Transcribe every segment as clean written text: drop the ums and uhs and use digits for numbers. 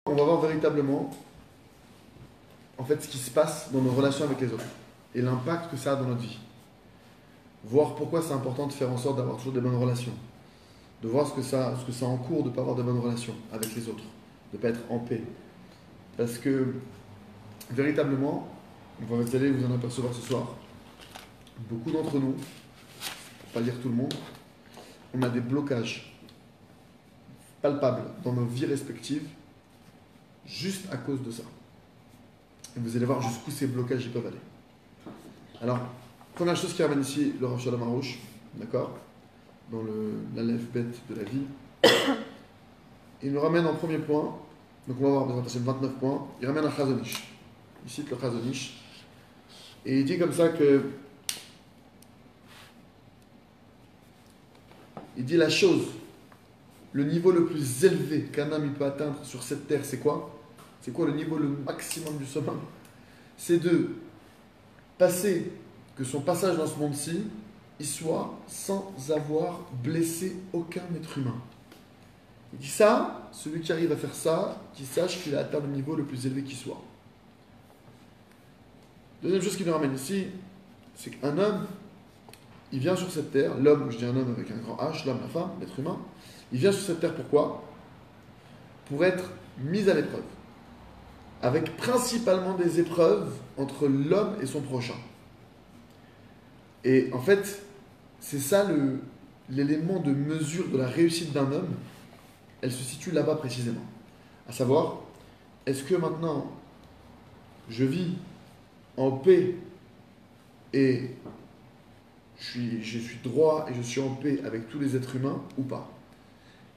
On va voir véritablement en fait ce qui se passe dans nos relations avec les autres et l'impact que ça a dans notre vie. Voir pourquoi c'est important de faire en sorte d'avoir toujours des bonnes relations. De voir ce que ça encourt de ne pas avoir de bonnes relations avec les autres, de ne pas être en paix. Parce que véritablement, vous allez vous en apercevoir ce soir, beaucoup d'entre nous, pour ne pas dire tout le monde, on a des blocages palpables dans nos vies respectives juste à cause de ça. Et vous allez voir jusqu'où ces blocages ils peuvent aller. Alors, première chose qui ramène ici le Rav Shalom Aroush, d'accord, dans l'Aleph Bet de la vie, il nous ramène en premier point, donc on va voir c'est 29 points, il ramène un Chazon Ish. Il cite le Chazon Ish, et il dit comme ça que il dit la chose, le niveau le plus élevé qu'un homme il peut atteindre sur cette terre, c'est quoi? C'est quoi le niveau le maximum du summum? C'est de passer, que son passage dans ce monde-ci, il soit sans avoir blessé aucun être humain. Il dit ça, celui qui arrive à faire ça, qu'il sache qu'il a atteint le niveau le plus élevé qui soit. Deuxième chose qu'il nous ramène ici, c'est qu'un homme, il vient sur cette terre, l'homme, je dis un homme avec un grand H, l'homme, la femme, l'être humain, il vient sur cette terre pourquoi? Pour être mis à l'épreuve. Avec principalement des épreuves entre l'homme et son prochain. Et en fait, c'est ça l'élément de mesure de la réussite d'un homme, elle se situe là-bas précisément. À savoir, est-ce que maintenant je vis en paix et je suis droit et je suis en paix avec tous les êtres humains ou pas?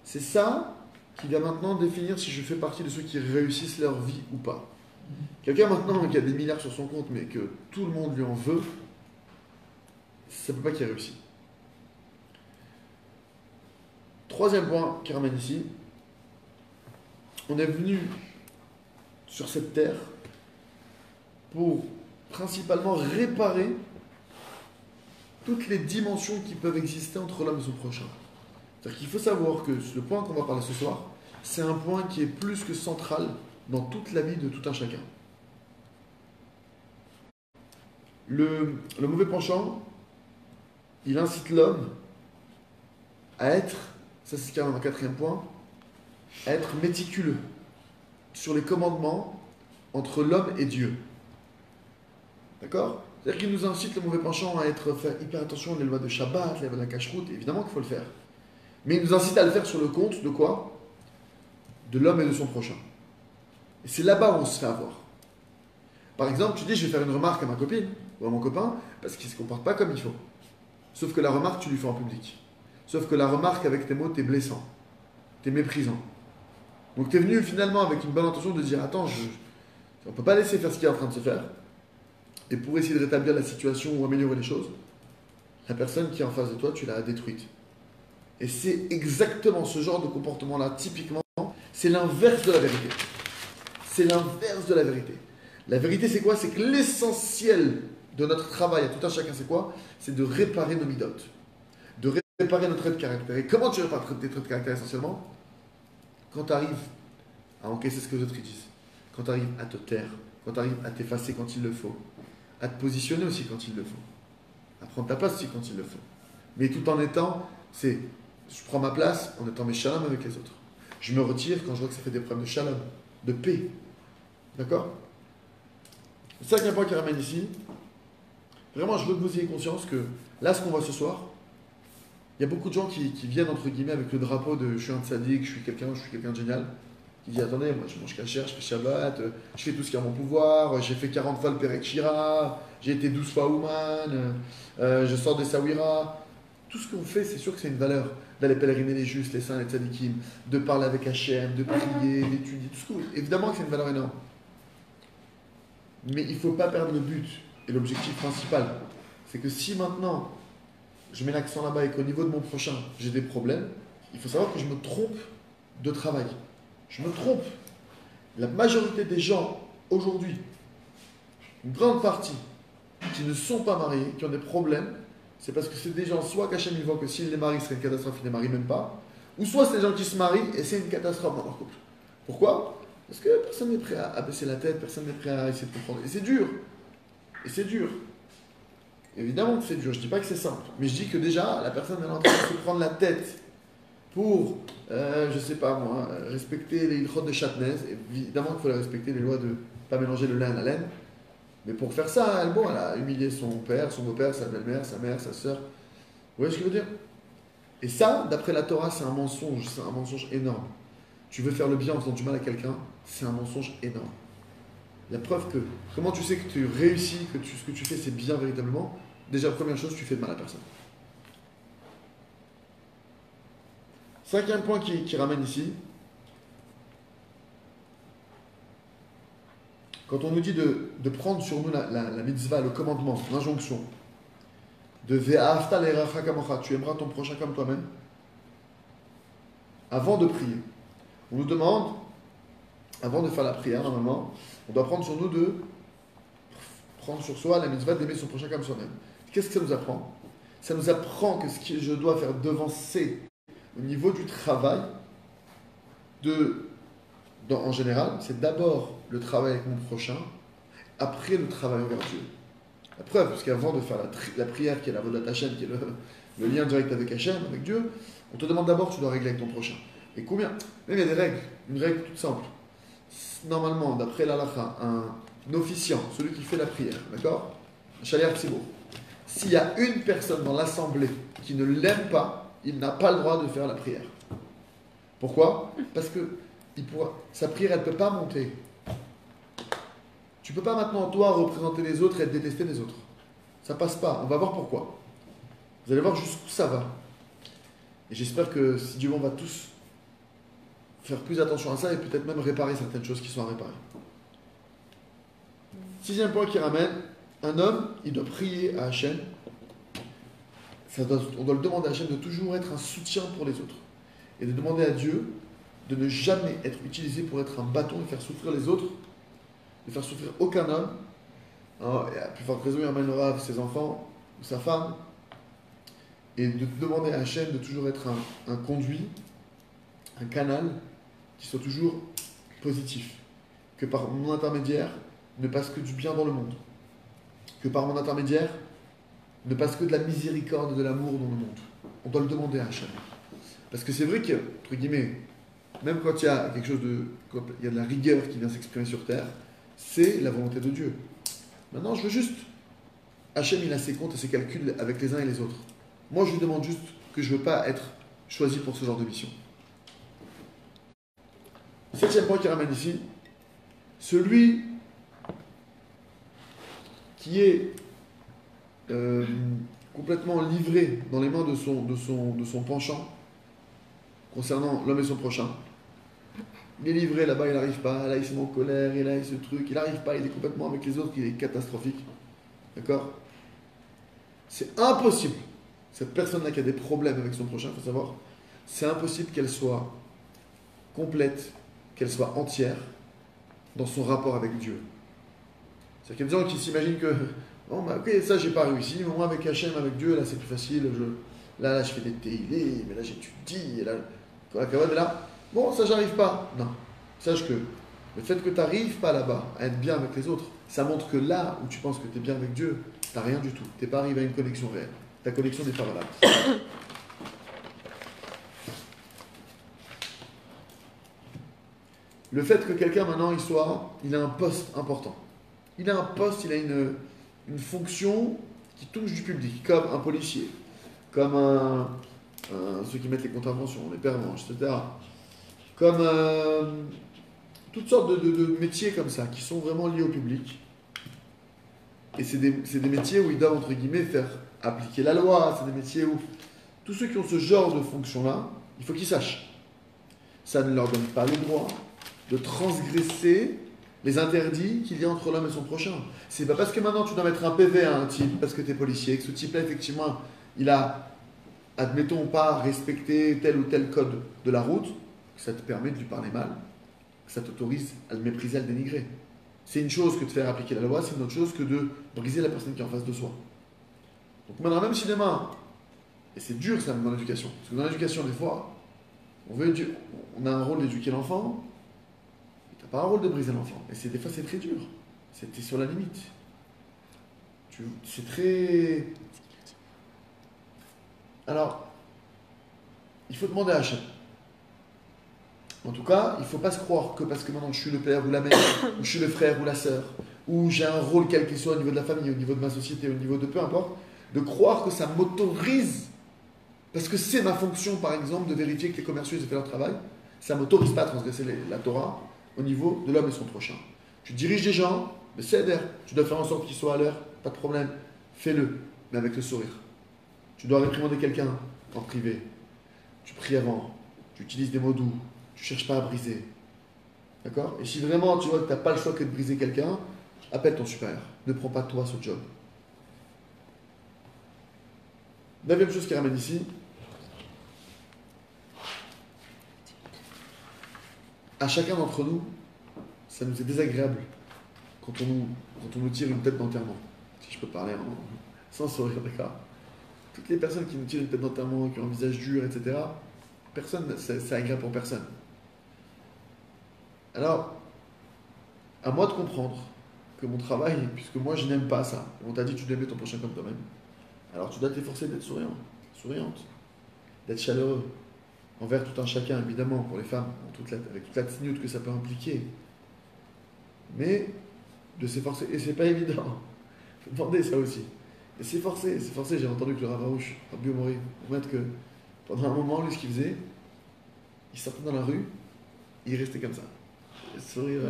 C'est ça qui va maintenant définir si je fais partie de ceux qui réussissent leur vie ou pas. Quelqu'un maintenant qui a des milliards sur son compte mais que tout le monde lui en veut, ça ne peut pas qu'il réussisse. Troisième point qui ramène ici, on est venu sur cette terre pour principalement réparer toutes les dimensions qui peuvent exister entre l'homme et son prochain. C'est-à-dire qu'il faut savoir que le point qu'on va parler ce soir, c'est un point qui est plus que central dans toute la vie de tout un chacun. Le mauvais penchant, il incite l'homme à être, ça c'est carrément un quatrième point, à être méticuleux sur les commandements entre l'homme et Dieu. D'accord? C'est-à-dire qu'il nous incite, le mauvais penchant, à faire hyper attention aux lois de Shabbat, les lois de la cache-route, évidemment qu'il faut le faire. Mais il nous incite à le faire sur le compte de quoi? De l'homme et de son prochain. Et c'est là-bas où on se fait avoir. Par exemple, tu dis, je vais faire une remarque à ma copine ou à mon copain parce qu'il ne se comporte pas comme il faut. Sauf que la remarque, tu lui fais en public. Sauf que la remarque, avec tes mots, t'es blessant. T'es méprisant. Donc tu es venu finalement avec une bonne intention de dire, attends, on ne peut pas laisser faire ce qui est en train de se faire. Et pour essayer de rétablir la situation ou améliorer les choses, la personne qui est en face de toi, tu l'as détruite. Et c'est exactement ce genre de comportement-là, typiquement, c'est l'inverse de la vérité. C'est l'inverse de la vérité. La vérité, c'est quoi? C'est que l'essentiel de notre travail à tout un chacun, c'est quoi? C'est de réparer nos midotes, de réparer nos traits de caractère. Et comment tu répares tes traits de caractère essentiellement? Quand tu arrives à encaisser ce que les autres disent, quand tu arrives à te taire, quand tu arrives à t'effacer quand il le faut, à te positionner aussi quand il le faut, à prendre ta place aussi quand il le faut. Mais tout en étant, je prends ma place en étant mes shalom avec les autres. Je me retire quand je vois que ça fait des problèmes de shalom, de paix. D'accord? Le cinquième point qui ramène ici, vraiment je veux que vous ayez conscience que là ce qu'on voit ce soir, il y a beaucoup de gens qui viennent entre guillemets avec le drapeau de je suis un tzaddik, je suis quelqu'un de génial, qui dit attendez, moi je mange kasher, je fais Shabbat, je fais tout ce qui est en mon pouvoir, j'ai fait 40 fois le Perek Shira, j'ai été 12 fois Ouman, je sors des Sawira. Tout ce qu'on fait, c'est sûr que c'est une valeur d'aller pèleriner les justes, les saints, les tzaddikim, de parler avec Hachem, de prier, d'étudier, tout ce que évidemment que c'est une valeur énorme. Mais il ne faut pas perdre le but et l'objectif principal. C'est que si maintenant je mets l'accent là-bas et qu'au niveau de mon prochain j'ai des problèmes, il faut savoir que je me trompe de travail. Je me trompe. La majorité des gens aujourd'hui, une grande partie, qui ne sont pas mariés, qui ont des problèmes, c'est parce que c'est des gens, soit qu'Hachem il voit que s'ils les marient, ce serait une catastrophe, ils ne les marient même pas, ou soit c'est des gens qui se marient et c'est une catastrophe dans leur couple. Pourquoi? Parce que personne n'est prêt à baisser la tête, personne n'est prêt à essayer de comprendre. Et c'est dur. Et c'est dur. Évidemment que c'est dur, je ne dis pas que c'est simple. Mais je dis que déjà, la personne elle est en train de se prendre la tête pour, je ne sais pas moi, respecter les ilkhot de Chatnez. Évidemment qu'il faut respecter les lois de ne pas mélanger le lin à la laine. Mais pour faire ça, elle a humilié son père, son beau-père, sa belle-mère, sa mère, sa sœur. Vous voyez ce que je veux dire? Et ça, d'après la Torah, c'est un mensonge énorme. Tu veux faire le bien en faisant du mal à quelqu'un, c'est un mensonge énorme. La preuve que, comment tu sais que tu réussis, ce que tu fais c'est bien véritablement? Déjà, première chose, tu fais de mal à personne. Cinquième point qui ramène ici, quand on nous dit de prendre sur nous la mitzvah, le commandement, l'injonction, de ve'ahavta l'erecha kamocha, tu aimeras ton prochain comme toi-même, avant de prier. On nous demande, avant de faire la prière, normalement, on doit prendre sur nous de prendre sur soi la mitzvah d'aimer son prochain comme soi-même. Qu'est-ce que ça nous apprend? Ça nous apprend que ce que je dois faire devancer au niveau du travail, en général, c'est d'abord le travail avec mon prochain, après le travail envers Dieu. La preuve, parce qu'avant de faire la prière, qui est la vodat Hashem, qui est le lien direct avec Hashem, avec Dieu, on te demande d'abord, tu dois régler avec ton prochain. Et combien? Même il y a des règles, une règle toute simple. Normalement, d'après l'halakha, un officiant, celui qui fait la prière, d'accord? Un shaliach tzibur. S'il y a une personne dans l'assemblée qui ne l'aime pas, il n'a pas le droit de faire la prière. Pourquoi? Parce que sa prière, elle ne peut pas monter. Tu ne peux pas maintenant, toi, représenter les autres et détester les autres. Ça passe pas. On va voir pourquoi. Vous allez voir jusqu'où ça va. Et j'espère que, si Dieu veut, on va tous faire plus attention à ça et peut-être même réparer certaines choses qui sont à réparer. Sixième point qui ramène, un homme, il doit prier à Hachem. On doit le demander à Hachem de toujours être un soutien pour les autres. Et de demander à Dieu de ne jamais être utilisé pour être un bâton et faire souffrir les autres, de faire souffrir aucun homme. Alors, et à plus forte raison, il amènera ses enfants ou sa femme. Et de demander à Hachem de toujours être un conduit, un canal qui soit toujours positif. Que par mon intermédiaire ne passe que du bien dans le monde. Que par mon intermédiaire ne passe que de la miséricorde et de l'amour dans le monde. On doit le demander à Hachem. Parce que c'est vrai que, entre guillemets, même quand il y a quelque chose quand il y a de la rigueur qui vient s'exprimer sur terre, c'est la volonté de Dieu. Maintenant, je veux juste. Hachem, il a ses comptes et ses calculs avec les uns et les autres. Moi, je lui demande juste que je ne veux pas être choisi pour ce genre de mission. Septième point qui ramène ici, celui qui est complètement livré dans les mains de son penchant concernant l'homme et son prochain. Il est livré là-bas, il n'arrive pas, là il se met en colère, et là il se truc, il n'arrive pas, il est complètement avec les autres, il est catastrophique. D'accord? C'est impossible. Cette personne-là qui a des problèmes avec son prochain, il faut savoir, c'est impossible qu'elle soit complète, qu'elle soit entière dans son rapport avec Dieu. C'est qu'il y a des gens qui s'imaginent que, bon, bah, ok, ça j'ai pas réussi, mais moi avec Hachem, avec Dieu, là c'est plus facile, là je fais des télés, mais là j'étudie, et là, bon, ça j'arrive pas. Non, sache que le fait que tu n'arrives pas là-bas à être bien avec les autres, ça montre que là où tu penses que tu es bien avec Dieu, tu n'as rien du tout. Tu n'es pas arrivé à une connexion réelle. Ta connexion n'est pas valable. Le fait que quelqu'un maintenant, il a un poste important. Il a un poste, il a une fonction qui touche du public, comme un policier, comme ceux qui mettent les contraventions, les pervenches, etc. Comme toutes sortes de métiers comme ça, qui sont vraiment liés au public. Et c'est des métiers où ils doivent, entre guillemets, faire appliquer la loi. C'est des métiers où tous ceux qui ont ce genre de fonction-là, il faut qu'ils sachent. Ça ne leur donne pas le droit de transgresser les interdits qu'il y a entre l'homme et son prochain. C'est pas parce que maintenant tu dois mettre un PV à un type, parce que tu es policier, que ce type-là, effectivement, il a, admettons, pas respecté tel ou tel code de la route, que ça te permet de lui parler mal, que ça t'autorise à le mépriser, à le dénigrer. C'est une chose que de faire appliquer la loi, c'est une autre chose que de briser la personne qui est en face de soi. Donc maintenant, même si demain, et c'est dur ça dans l'éducation, parce que dans l'éducation, des fois, on a un rôle d'éduquer l'enfant, Tu n'as pas un rôle de briser l'enfant. Et des fois, c'est très dur. C'était sur la limite. C'est très... Alors, il faut demander à Hachem. En tout cas, il ne faut pas se croire que parce que maintenant je suis le père ou la mère, ou je suis le frère ou la sœur, ou j'ai un rôle quel qu'il soit au niveau de la famille, au niveau de ma société, au niveau de peu importe, de croire que ça m'autorise, parce que c'est ma fonction par exemple de vérifier que les commerciaux aient fait leur travail, ça ne m'autorise pas à transgresser la Torah au niveau de l'homme et son prochain. Tu diriges des gens, mais c'est d'air, tu dois faire en sorte qu'ils soient à l'heure, pas de problème, fais-le, mais avec le sourire. Tu dois réprimander quelqu'un en privé, tu pries avant, tu utilises des mots doux, tu ne cherches pas à briser. D'accord? Et si vraiment tu vois que tu n'as pas le choix que de briser quelqu'un, appelle ton supérieur. Ne prends pas toi ce job. Neuvième chose qui ramène ici. À chacun d'entre nous, ça nous est désagréable quand on nous tire une tête d'enterrement. Si je peux parler sans sourire, d'accord? Toutes les personnes qui nous tirent une tête d'enterrement, qui ont un visage dur, etc., c'est agréable pour personne. Alors, à moi de comprendre que mon travail, puisque moi je n'aime pas ça, on t'a dit tu dois aimer ton prochain comme toi-même, alors tu dois t'efforcer d'être souriant, souriante, d'être chaleureux, envers tout un chacun, évidemment, pour les femmes, avec toute la tignoute que ça peut impliquer, mais de s'efforcer, et c'est pas évident, il faut demander ça aussi, et s'efforcer, j'ai entendu que le Rav Arouche, Rabbi Omori, que pendant un moment, lui ce qu'il faisait, il sortait dans la rue, il restait comme ça. Le sourire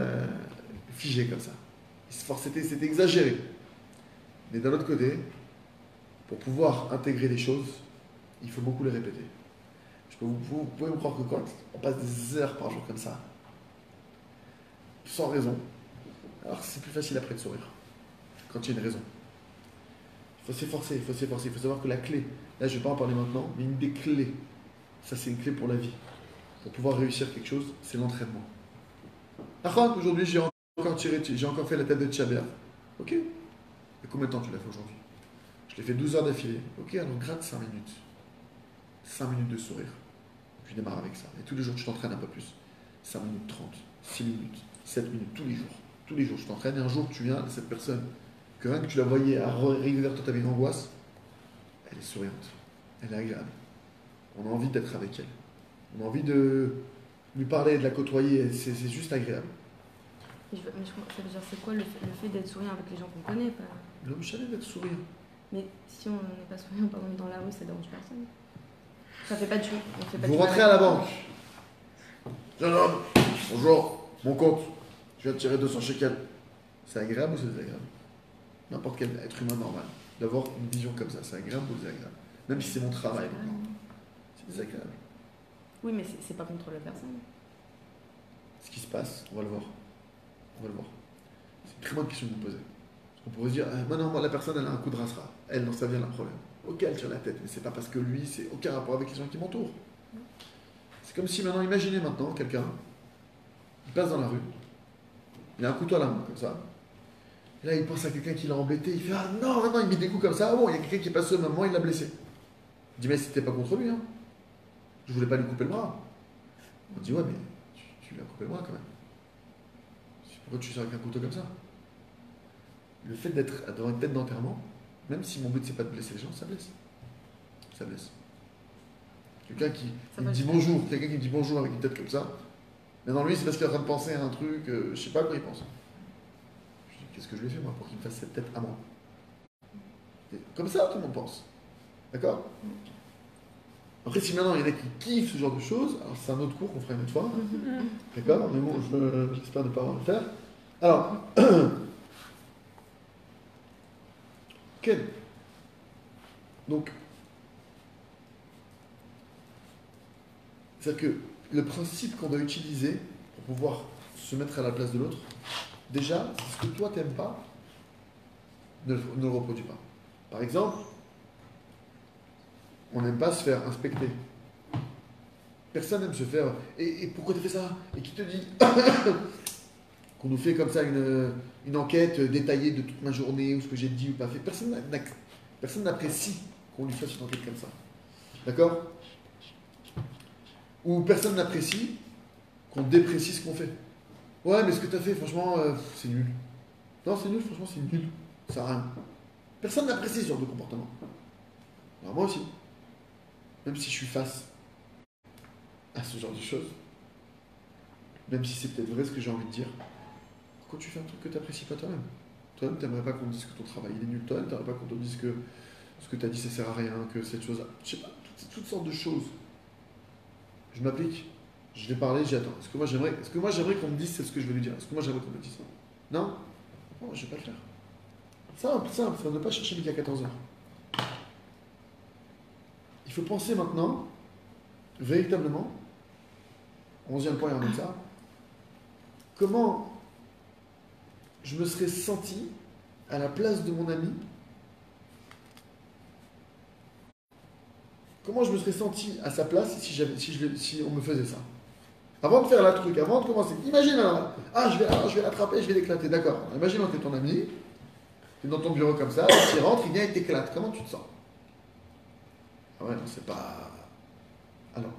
figé comme ça. C'était exagéré. Mais d'un autre côté, pour pouvoir intégrer les choses, il faut beaucoup les répéter. Vous pouvez me croire que quand on passe des heures par jour comme ça, sans raison, alors c'est plus facile après de sourire. Quand il y a une raison. Il faut s'efforcer, il faut savoir que la clé, là je ne vais pas en parler maintenant, mais une des clés, ça c'est une clé pour la vie. Pour pouvoir réussir quelque chose, c'est l'entraînement. Aujourd'hui, j'ai encore fait la tête de Tchabert. Ok. Et combien de temps tu l'as fait aujourd'hui? Je l'ai fait 12 heures d'affilée. Ok, alors gratte 5 minutes. 5 minutes de sourire. Tu démarres avec ça. Et tous les jours, tu t'entraînes un peu plus. 5 minutes 30, 6 minutes, 7 minutes, tous les jours. Tous les jours, je t'entraîne. Et un jour, tu viens, cette personne, que rien que tu la voyais arriver vers toi, tu avais une angoisse, elle est souriante. Elle est agréable. On a envie d'être avec elle. On a envie de lui parler, de la côtoyer. C'est juste agréable. Mais ça veut dire, c'est quoi le fait d'être souriant avec les gens qu'on connaît pas... L'homme chalet d'être souriant. Mais si on n'est pas souriant, par exemple, dans la rue, ça dérange personne. Ça fait pas de chou. Vous rentrez à la banque. Jeune homme, bonjour, mon compte. Je viens de tirer 200 shekels. C'est agréable ou c'est désagréable? N'importe quel être humain normal. D'avoir une vision comme ça, c'est agréable ou désagréable? Même si c'est mon travail maintenant. C'est désagréable. Oui, mais c'est pas contre la personne. Ce qui se passe, on va le voir. On va le voir. C'est une très bonne question de vous poser. On pourrait se dire, non, la personne, elle a un coup de rasera. Elle, dans sa vie, elle a un problème. Ok, elle tire la tête, mais c'est pas parce que lui, c'est aucun rapport avec les gens qui m'entourent. C'est comme si maintenant, imaginez maintenant quelqu'un, il passe dans la rue, il a un couteau à la main, comme ça. Et là, il pense à quelqu'un qui l'a embêté, il fait, ah non, il met des coups comme ça. Ah bon, il y a quelqu'un qui est passé au même moment, il l'a blessé. Il dit, mais c'était pas contre lui, hein. Je voulais pas lui couper le bras. On dit, ouais, mais tu lui as coupé le bras quand même. Pourquoi tu sors avec un couteau comme ça? Le fait d'avoir une tête d'enterrement, même si mon but c'est pas de blesser les gens, ça blesse. Ça blesse. Quelqu'un qui me dit bonjour, avec une tête comme ça, mais dans lui c'est parce qu'il est en train de penser à un truc, je sais pas à quoi il pense. Je dis, qu'est-ce que je lui ai fait moi pour qu'il me fasse cette tête à moi? Et comme ça tout le monde pense. D'accord? Après si maintenant il y en a qui kiffent ce genre de choses, alors c'est un autre cours qu'on fera une autre fois. D'accord? Mais bon, j'espère ne pas avoir à le faire. Alors, quel? Donc, c'est-à-dire que le principe qu'on doit utiliser pour pouvoir se mettre à la place de l'autre, déjà, c'est ce que toi t'aimes pas, ne le reproduis pas. Par exemple, on n'aime pas se faire inspecter. Personne n'aime se faire. Et pourquoi tu fais ça? Et qui te dit qu'on nous fait comme ça une enquête détaillée de toute ma journée, ou ce que j'ai dit ou pas fait? Personne n'apprécie qu'on lui fasse une enquête comme ça. D'accord? Ou personne n'apprécie qu'on déprécie ce qu'on fait. Ouais, mais ce que tu as fait, franchement, c'est nul. Non, c'est nul, franchement, c'est nul. Ça sert à rien. Personne n'apprécie ce genre de comportement. Alors moi aussi, même si je suis face à ce genre de choses, même si c'est peut-être vrai ce que j'ai envie de dire, pourquoi tu fais un truc que tu n'apprécies pas toi-même? Toi-même, tu n'aimerais pas qu'on te dise que ton travail il est nul. Toi-même, tu n'aimerais pas qu'on te dise que ce que tu as dit, ça sert à rien, que cette chose-là. Je sais pas, toutes sortes de choses. Je m'applique, je vais parler, j'attends. Est-ce que moi j'aimerais qu'on me dise c'est ce que je vais lui dire? Est-ce que moi j'aimerais qu'on me dise ça? Non? Non, je vais pas le faire. Simple, simple, ça ne pas chercher midi à 14 heures. Il faut penser maintenant, véritablement, 11e point et en ça, comment je me serais senti à la place de mon ami. Comment je me serais senti à sa place si on me faisait ça? Avant de faire la truc, avant de commencer, imagine alors, je vais l'attraper, je vais l'éclater, d'accord. Imagine que t'es ton ami, tu es dans ton bureau comme ça, tu rentres, il vient et t'éclate. Comment tu te sens? Ah ouais, non, c'est pas. Alors,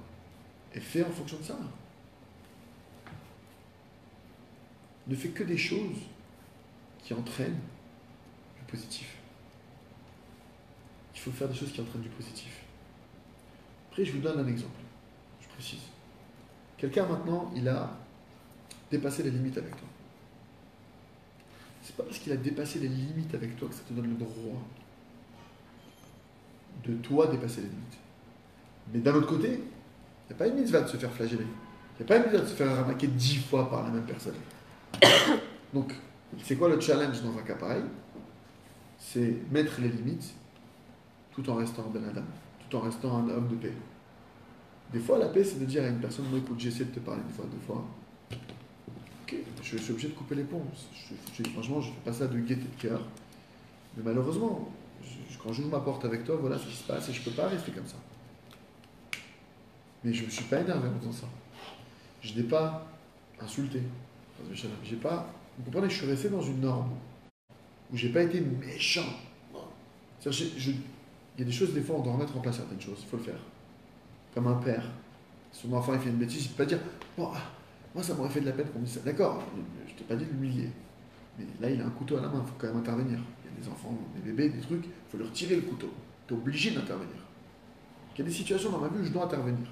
et fais en fonction de ça. Ne fais que des choses qui entraînent du positif. Il faut faire des choses qui entraînent du positif. Après, je vous donne un exemple. Je précise. Quelqu'un maintenant, il a dépassé les limites avec toi. C'est pas parce qu'il a dépassé les limites avec toi que ça te donne le droit de toi dépasser les limites. Mais d'un autre côté, il n'y a pas une mitzvah de se faire flageller. Il n'y a pas une mitzvah de se faire arnaquer 10 fois par la même personne. Donc, c'est quoi le challenge dans un cas pareil? C'est mettre les limites tout en restant Ben Adam, tout en restant un homme de paix. Des fois, la paix, c'est de dire à une personne, moi, écoute, j'essaie de te parler une fois, deux fois. Ok, je suis obligé de couper les ponts. Franchement, je ne fais pas ça de gaieté de cœur. Mais malheureusement, quand j'ouvre ma porte avec toi, voilà ce qui se passe et je ne peux pas rester comme ça. Mais je ne me suis pas énervé en faisant ça. Je n'ai pas insulté. J'ai pas. Vous comprenez, je suis resté dans une norme où j'ai pas été méchant. Il y a des choses, des fois, on doit remettre en place certaines choses. Il faut le faire. Comme un père. Si son enfant il fait une bêtise, il ne peut pas dire bon, moi ça m'aurait fait de la peine qu'on me dise ça. D'accord, je t'ai pas dit de l'humilier. Mais là, il a un couteau à la main, il faut quand même intervenir. Il y a des enfants, des bébés, des trucs, il faut leur tirer le couteau. Tu es obligé d'intervenir. Il y a des situations dans ma vie où je dois intervenir.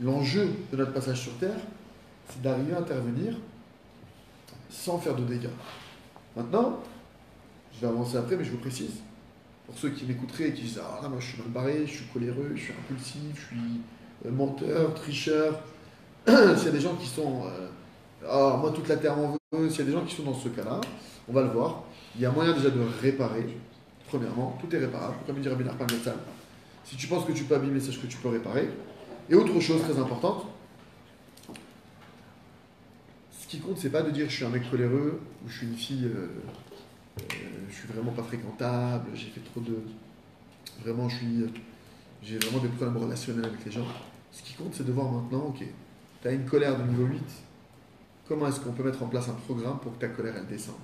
L'enjeu de notre passage sur Terre, c'est d'arriver à intervenir sans faire de dégâts. Maintenant, je vais avancer après, mais je vous précise, pour ceux qui m'écouteraient et qui disent ah là, moi je suis mal barré, je suis coléreux, je suis impulsif, je suis menteur, tricheur. S'il y a des gens qui sont moi toute la terre m'en veut, s'il y a des gens qui sont dans ce cas-là, on va le voir. Il y a moyen déjà de réparer. Premièrement, tout est réparable. Comme dit Rabbi Nachman Betzal, si tu penses que tu peux abîmer, sache que tu peux réparer. Et autre chose très importante, ce qui compte, c'est pas de dire je suis un mec coléreux ou je suis une fille, je suis vraiment pas fréquentable, j'ai fait trop de. Vraiment, j'ai vraiment des problèmes relationnels avec les gens. Ce qui compte, c'est de voir maintenant, ok, tu as une colère de niveau 8, comment est-ce qu'on peut mettre en place un programme pour que ta colère elle descende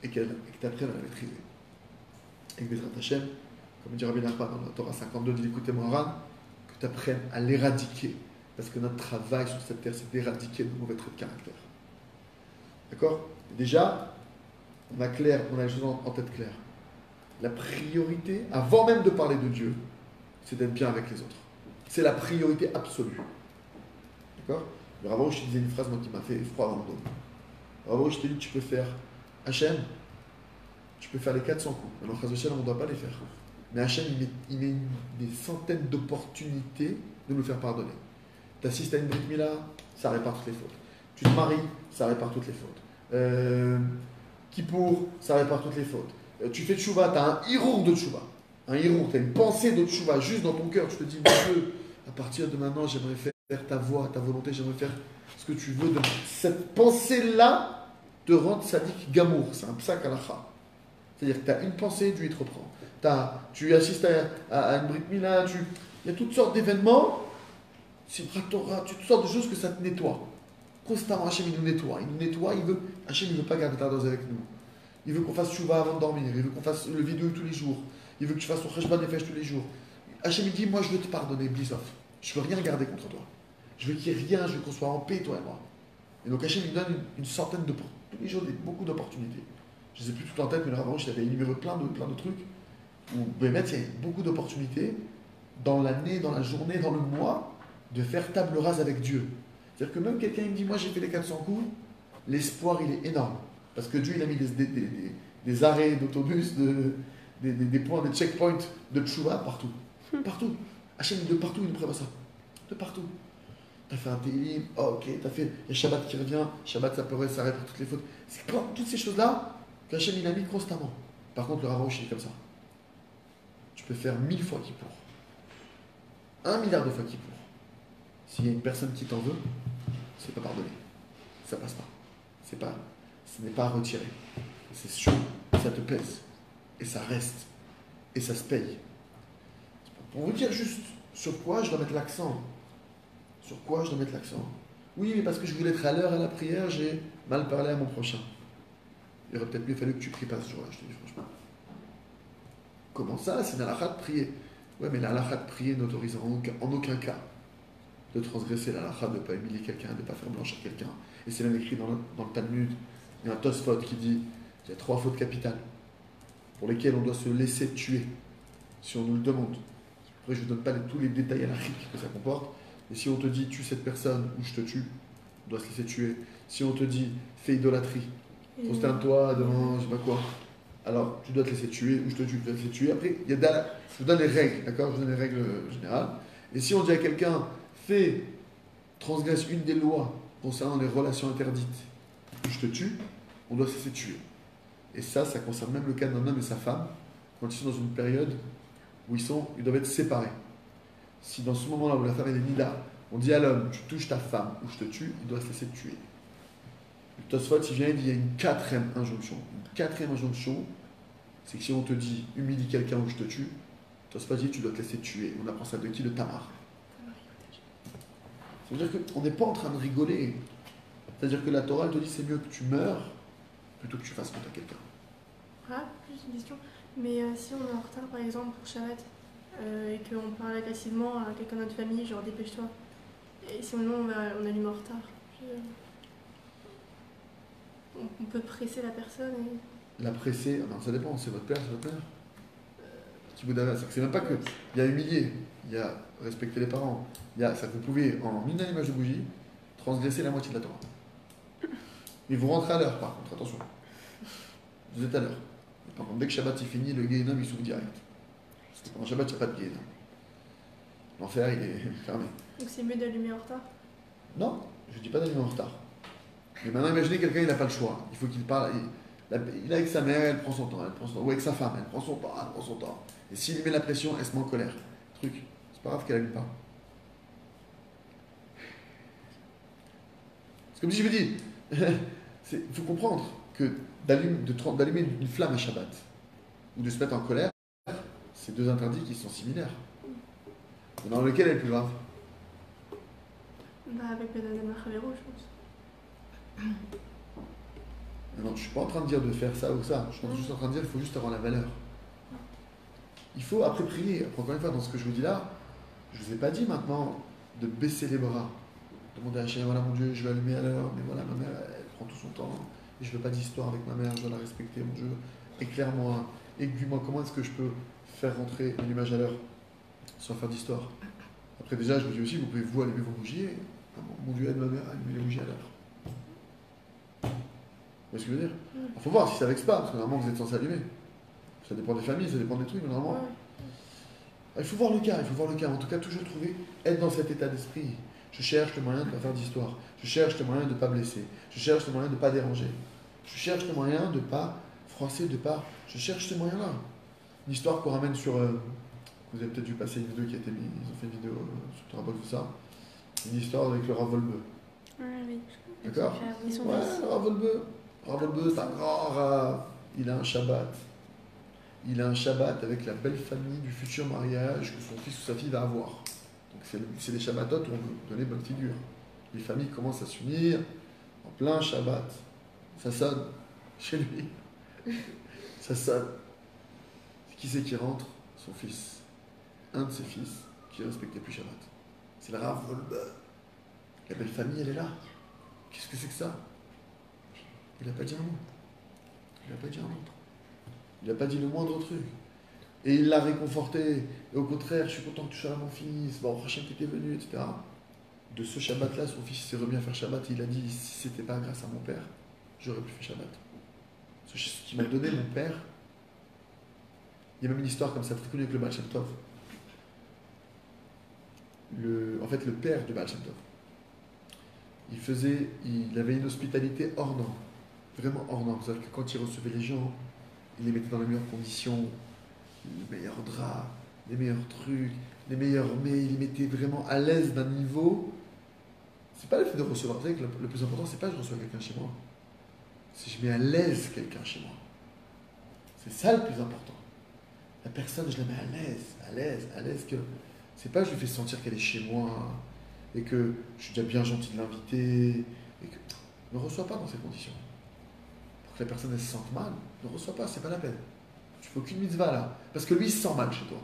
et que tu apprennes à la maîtriser. Et que Bezrat Hashem, comme dit Rabbi Nachman dans la Torah 52 de l'écouter Moharan, que tu apprennes à l'éradiquer. Parce que notre travail sur cette terre, c'est d'éradiquer nos mauvais traits de caractère. D'accord? Déjà, on a les choses en tête claire. La priorité, avant même de parler de Dieu, c'est d'être bien avec les autres. C'est la priorité absolue. D'accord? Le Rav Arush, je disais une phrase moi, qui m'a fait froid dans le dos. Le Rav Arush, je t'ai dit, tu peux faire Hachem, tu peux faire les 400 coups. Alors, Hachem, on ne doit pas les faire. Mais Hachem, il met des centaines d'opportunités de nous faire pardonner. Tu assistes à une Brit Mila, ça répare toutes les fautes. Tu te maries, ça répare toutes les fautes. Kippour, ça répare toutes les fautes. Tu fais tchouva, tu as un hirour de tchouva. Un hirour, tu as une pensée de tchouva juste dans ton cœur. Tu te dis, mon Dieu, à partir de maintenant, j'aimerais faire ta voix, ta volonté, j'aimerais faire ce que tu veux. Cette pensée-là te rend sadique gamour. C'est un psak halakha. C'est-à-dire que tu as une pensée, Dieu il te reprend. Tu assistes à une Brit Mila, il y a toutes sortes d'événements. C'est Torah, toutes sortes de choses que ça te nettoie. Constamment, Hachem, il nous nettoie. Hachem, il ne veut pas garder ta dose avec nous. Il veut qu'on fasse Chouva avant de dormir. Il veut qu'on fasse le vidéo tous les jours. Il veut que tu fasses ton Cheshbon Nefesh tous les jours. Hachem, il dit, moi, je veux te pardonner, Blisoff. Je ne veux rien garder contre toi. Je veux qu'il n'y ait rien, je veux qu'on soit en paix, toi et moi. Et donc Hachem lui donne une centaine de... Tous les jours, beaucoup d'opportunités. Je ne sais plus tout en tête, mais le Rav Arush avait énuméré plein de trucs où Bémet, il y a beaucoup d'opportunités dans l'année, dans la journée, dans le mois, de faire table rase avec Dieu. C'est-à-dire que même quelqu'un il me dit, moi j'ai fait les 400 coups, l'espoir il est énorme. Parce que Dieu il a mis des arrêts d'autobus, des points, des checkpoints de tchouva partout. Partout. Hachem de partout il nous prévoit ça. De partout. T'as fait un télim, oh, ok, t'as fait, il y a Shabbat qui revient, Shabbat ça pourrait s'arrêter pour toutes les fautes. C'est toutes ces choses-là qu'Hachem il a mis constamment. Par contre le Rav Arush il est comme ça. Tu peux faire 1000 fois Kippour. 1 milliard de fois Kippour. S'il y a une personne qui t'en veut, c'est pas pardonné. Ça passe pas. Ce n'est pas à retirer. C'est sûr, ça te pèse. Et ça reste. Et ça se paye. Pour vous dire juste sur quoi je dois mettre l'accent. Sur quoi je dois mettre l'accent. Oui, mais parce que je voulais être à l'heure à la prière, j'ai mal parlé à mon prochain. Il aurait peut-être mieux fallu que tu pries pas ce jour-là, je te dis franchement. Comment ça? C'est une halakha de prier. Ouais, mais la halakha de prier n'autorise en aucun cas de transgresser la halakha, de ne pas humilier quelqu'un, de ne pas faire blanchir quelqu'un. Et c'est même écrit dans le Talmud. Il y a un Tosfot qui dit qu'il y a 3 fautes capitales pour lesquelles on doit se laisser tuer si on nous le demande. Après, je ne vous donne pas tous les détails halachiques que ça comporte. Et si on te dit tue cette personne ou je te tue, on doit se laisser tuer. Si on te dit fais idolâtrie, prosterne-toi devant je sais pas quoi, alors tu dois te laisser tuer ou je te tue, tu dois te laisser tuer. Après, je vous donne les règles, d'accord? Je vous donne les règles générales. Et si on dit à quelqu'un transgresse une des lois concernant les relations interdites, je te tue, on doit se laisser tuer. Et ça concerne même le cas d'un homme et sa femme, quand ils sont dans une période où ils doivent être séparés. Si dans ce moment-là où la femme est nida, on dit à l'homme, tu touches ta femme ou je te tue, il doit se laisser tuer. Le Tosfot, il vient, il dit, il y a une 4e injonction. Une 4e injonction, c'est que si on te dit, humilie quelqu'un ou je te tue, Tosfot dit, tu dois te laisser tuer. On apprend ça de qui? De Tamar. C'est-à-dire qu'on n'est pas en train de rigoler. C'est-à-dire que la Torah, elle te dit, c'est mieux que tu meurs plutôt que tu fasses honte à quelqu'un. Ah, juste une question. Mais si on est en retard, par exemple, pour Shabbat, et qu'on parle agressivement à quelqu'un de notre famille, genre dépêche-toi, et si on allume en retard, on peut presser la personne et... La presser, non, ça dépend, c'est votre père, c'est votre mère. C'est même pas que il y a humilié, il y a respecter les parents, il y a ça que vous pouvez, en une allumage de bougie, transgresser la moitié de la Torah. Mais vous rentrez à l'heure, par contre, attention. Vous êtes à l'heure. Par contre, dès que Shabbat est fini, le Guéhénam il s'ouvre direct. Parce que pendant Shabbat, il n'y a pas de Guéhénam. L'enfer, il est fermé. Donc c'est mieux d'allumer en retard? Non, je ne dis pas d'allumer en retard. Mais maintenant, imaginez quelqu'un, il n'a pas le choix. Il faut qu'il parle. Il est avec sa mère, elle prend son temps, ou avec sa femme, elle prend son temps. Et s'il lui met la pression, elle se met en colère. Truc, c'est pas grave qu'elle allume pas. C'est comme si je vous dis, il faut comprendre que d'allumer une flamme à Shabbat ou de se mettre en colère, c'est 2 interdits qui sont similaires. Mais dans lequel est le plus grave? Avec Benadem Chavero, je pense. Non, je ne suis pas en train de dire de faire ça ou ça. Je suis juste en train de dire qu'il faut juste avoir la valeur. Il faut après prier. Encore une fois, dans ce que je vous dis là, je ne vous ai pas dit maintenant de baisser les bras. Demander à Hachem, voilà mon Dieu, je vais allumer à l'heure, mais voilà, ma mère, elle prend tout son temps. Et je ne veux pas d'histoire avec ma mère, je dois la respecter, mon Dieu. Éclaire-moi, aiguille-moi, comment est-ce que je peux faire rentrer l'image à l'heure sans faire d'histoire? Après, déjà, je vous dis aussi, vous pouvez vous allumer vos bougies. Et, mon Dieu, aide ma mère à allumer les bougies à l'heure. Vous voyez ce que je veux dire? Il faut voir si ça vexe pas, parce que normalement vous êtes censé allumer. Ça dépend des familles, ça dépend des trucs, mais normalement. Il faut voir le cas, En tout cas, toujours trouver, être dans cet état d'esprit. Je cherche le moyen de ne pas faire d'histoire. Je cherche le moyen de ne pas blesser. Je cherche le moyen de ne pas déranger. Je cherche le moyen de ne pas froisser, Je cherche ce moyen-là. Une histoire qu'on ramène sur. Vous avez peut-être dû passer une vidéo qui a été mise. Ils ont fait une vidéo sur Torah tout ça. Une histoire avec le Rav Volbe. Oui. D'accord? Ils sont Ouais, le Rav Volbe. Rav Volbe, c'est un grand Rav. Il a un Shabbat. Il a un Shabbat avec la belle famille du futur mariage que son fils ou sa fille va avoir. Donc c'est des Shabbatot où on veut donner bonne figure. Les familles commencent à s'unir en plein Shabbat. Ça sonne chez lui. Ça sonne. Qui c'est qui rentre? Son fils. Un de ses fils qui ne respectait plus Shabbat. C'est le Rav Volbe. La belle famille, elle est là. Qu'est-ce que c'est que ça? Il n'a pas dit un mot. Il n'a pas dit un mot. Il n'a pas dit le moindre truc. Et il l'a réconforté. Et au contraire, je suis content que tu sois là, mon fils. Bon, Hachem qui était venu, etc. De ce Shabbat-là, son fils s'est remis à faire Shabbat. Et il a dit, si c'était pas grâce à mon père, j'aurais pu faire Shabbat. Ce qui m'a donné mon père. Il y a même une histoire comme ça, très connue avec le Baal Shem Tov. En fait, le père du Baal Shem Tov, il avait une hospitalité hors norme. Vraiment hors norme. C'est-à-dire que quand il recevait les gens, il les mettait dans les meilleures conditions, les meilleurs draps, les meilleurs trucs, les meilleurs mets, il les mettait vraiment à l'aise d'un niveau. C'est pas le fait de recevoir. Vous savez que le plus important, c'est pas je reçois quelqu'un chez moi. C'est je mets à l'aise quelqu'un chez moi. C'est ça le plus important. La personne, je la mets à l'aise, que c'est pas je lui fais sentir qu'elle est chez moi et que je suis déjà bien gentil de l'inviter et que ne reçois pas dans ces conditions. Pour que la personne elle se sente mal, ne reçois pas, c'est pas la peine. Tu fais aucune mitzvah là, parce que lui il se sent mal chez toi.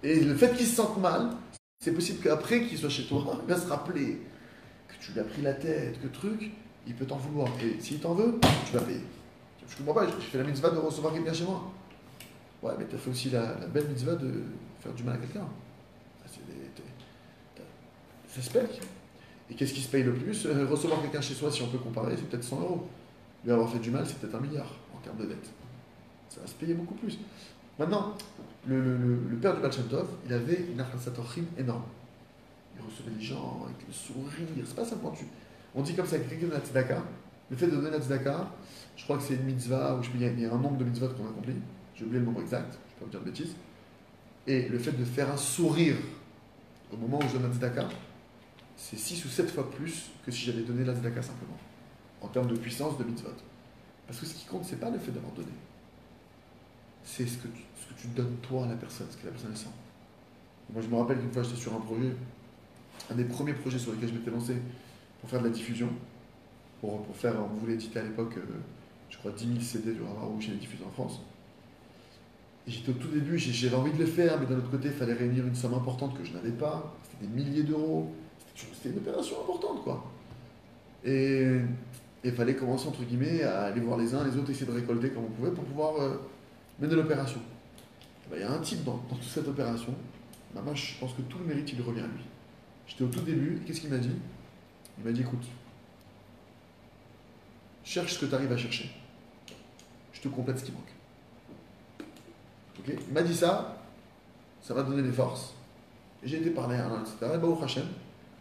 Et le fait qu'il se sente mal, c'est possible qu'après qu'il soit chez toi, il va se rappeler que tu lui as pris la tête, que truc, il peut t'en vouloir. Et s'il t'en veut, tu vas payer. Je comprends pas, je fais la mitzvah de recevoir quelqu'un chez moi. Ouais, mais tu as fait aussi la belle mitzvah de faire du mal à quelqu'un. Ça se paye. Et qu'est-ce qui se paye le plus? Recevoir quelqu'un chez soi, si on peut comparer, c'est peut-être 100 euros. Lui avoir fait du mal, c'est peut-être 1 milliard en termes de dette. Ça va se payer beaucoup plus. Maintenant, le père du Baal Shem Tov, il avait une achasatochim énorme. Il recevait les gens avec le sourire. C'est pas simplement on dit comme ça, quelqu'un de la tzedaka. Le fait de donner la tzedaka, je crois que c'est une mitzvah, il y a un nombre de mitzvahs qu'on accomplit. J'ai oublié le nombre exact, je ne vais pas vous dire de bêtises. Et le fait de faire un sourire au moment où je donne la tzedaka, c'est 6 ou 7 fois plus que si j'avais donné la tzedaka simplement, en termes de puissance de mitzvot. Parce que ce qui compte, ce n'est pas le fait d'avoir donné. C'est ce que tu donnes toi à la personne, ce que la personne elle sent. Moi, je me rappelle qu'une fois, j'étais sur un projet, un des premiers projets sur lesquels je m'étais lancé pour faire de la diffusion, pour faire, on voulait éditer à l'époque, je crois, 10 000 CD du Rav Arush et diffusé en France. Et j'étais au tout début, j'avais envie de le faire, mais d'un autre côté, il fallait réunir une somme importante que je n'avais pas. C'était des milliers d'euros. C'était une opération importante, quoi. Et il fallait commencer, entre guillemets, à aller voir les uns, les autres, essayer de récolter comme on pouvait pour pouvoir mener l'opération. Il y a un type dans toute cette opération. Moi, je pense que tout le mérite, il revient à lui. J'étais au tout début, et qu'est-ce qu'il m'a dit? Il m'a dit, écoute, cherche ce que tu arrives à chercher. Je te complète ce qui manque. Okay. Il m'a dit ça m'a donné des forces. Et j'ai été parler à un, etc. Et Baruch Hashem,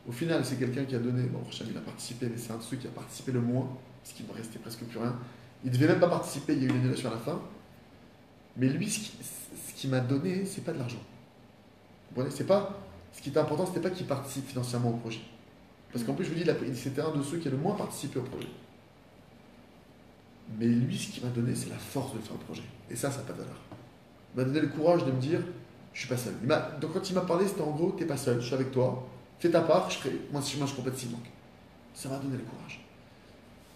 au final, c'est quelqu'un qui a donné, Baruch Hashem, il a participé, mais c'est un de ceux qui a participé le moins, parce qu'il ne me restait presque plus rien. Il ne devait même pas participer, il y a eu une annulation à la fin. Mais lui, ce qui m'a donné, c'est pas de l'argent. Vous comprenez? C'est pas, ce qui était important, c'était pas qu'il participe financièrement au projet. Parce qu'en plus, je vous dis, c'était un de ceux qui a le moins participé au projet. Mais lui, ce qu'il m'a donné, c'est la force de faire le projet. Et ça n'a pas de valeur. Il m'a donné le courage de me dire, je suis pas seul. Donc quand il m'a parlé, c'était en gros, t'es pas seul, je suis avec toi, fais ta part, moi je complète ce qui manque. Ça m'a donné le courage.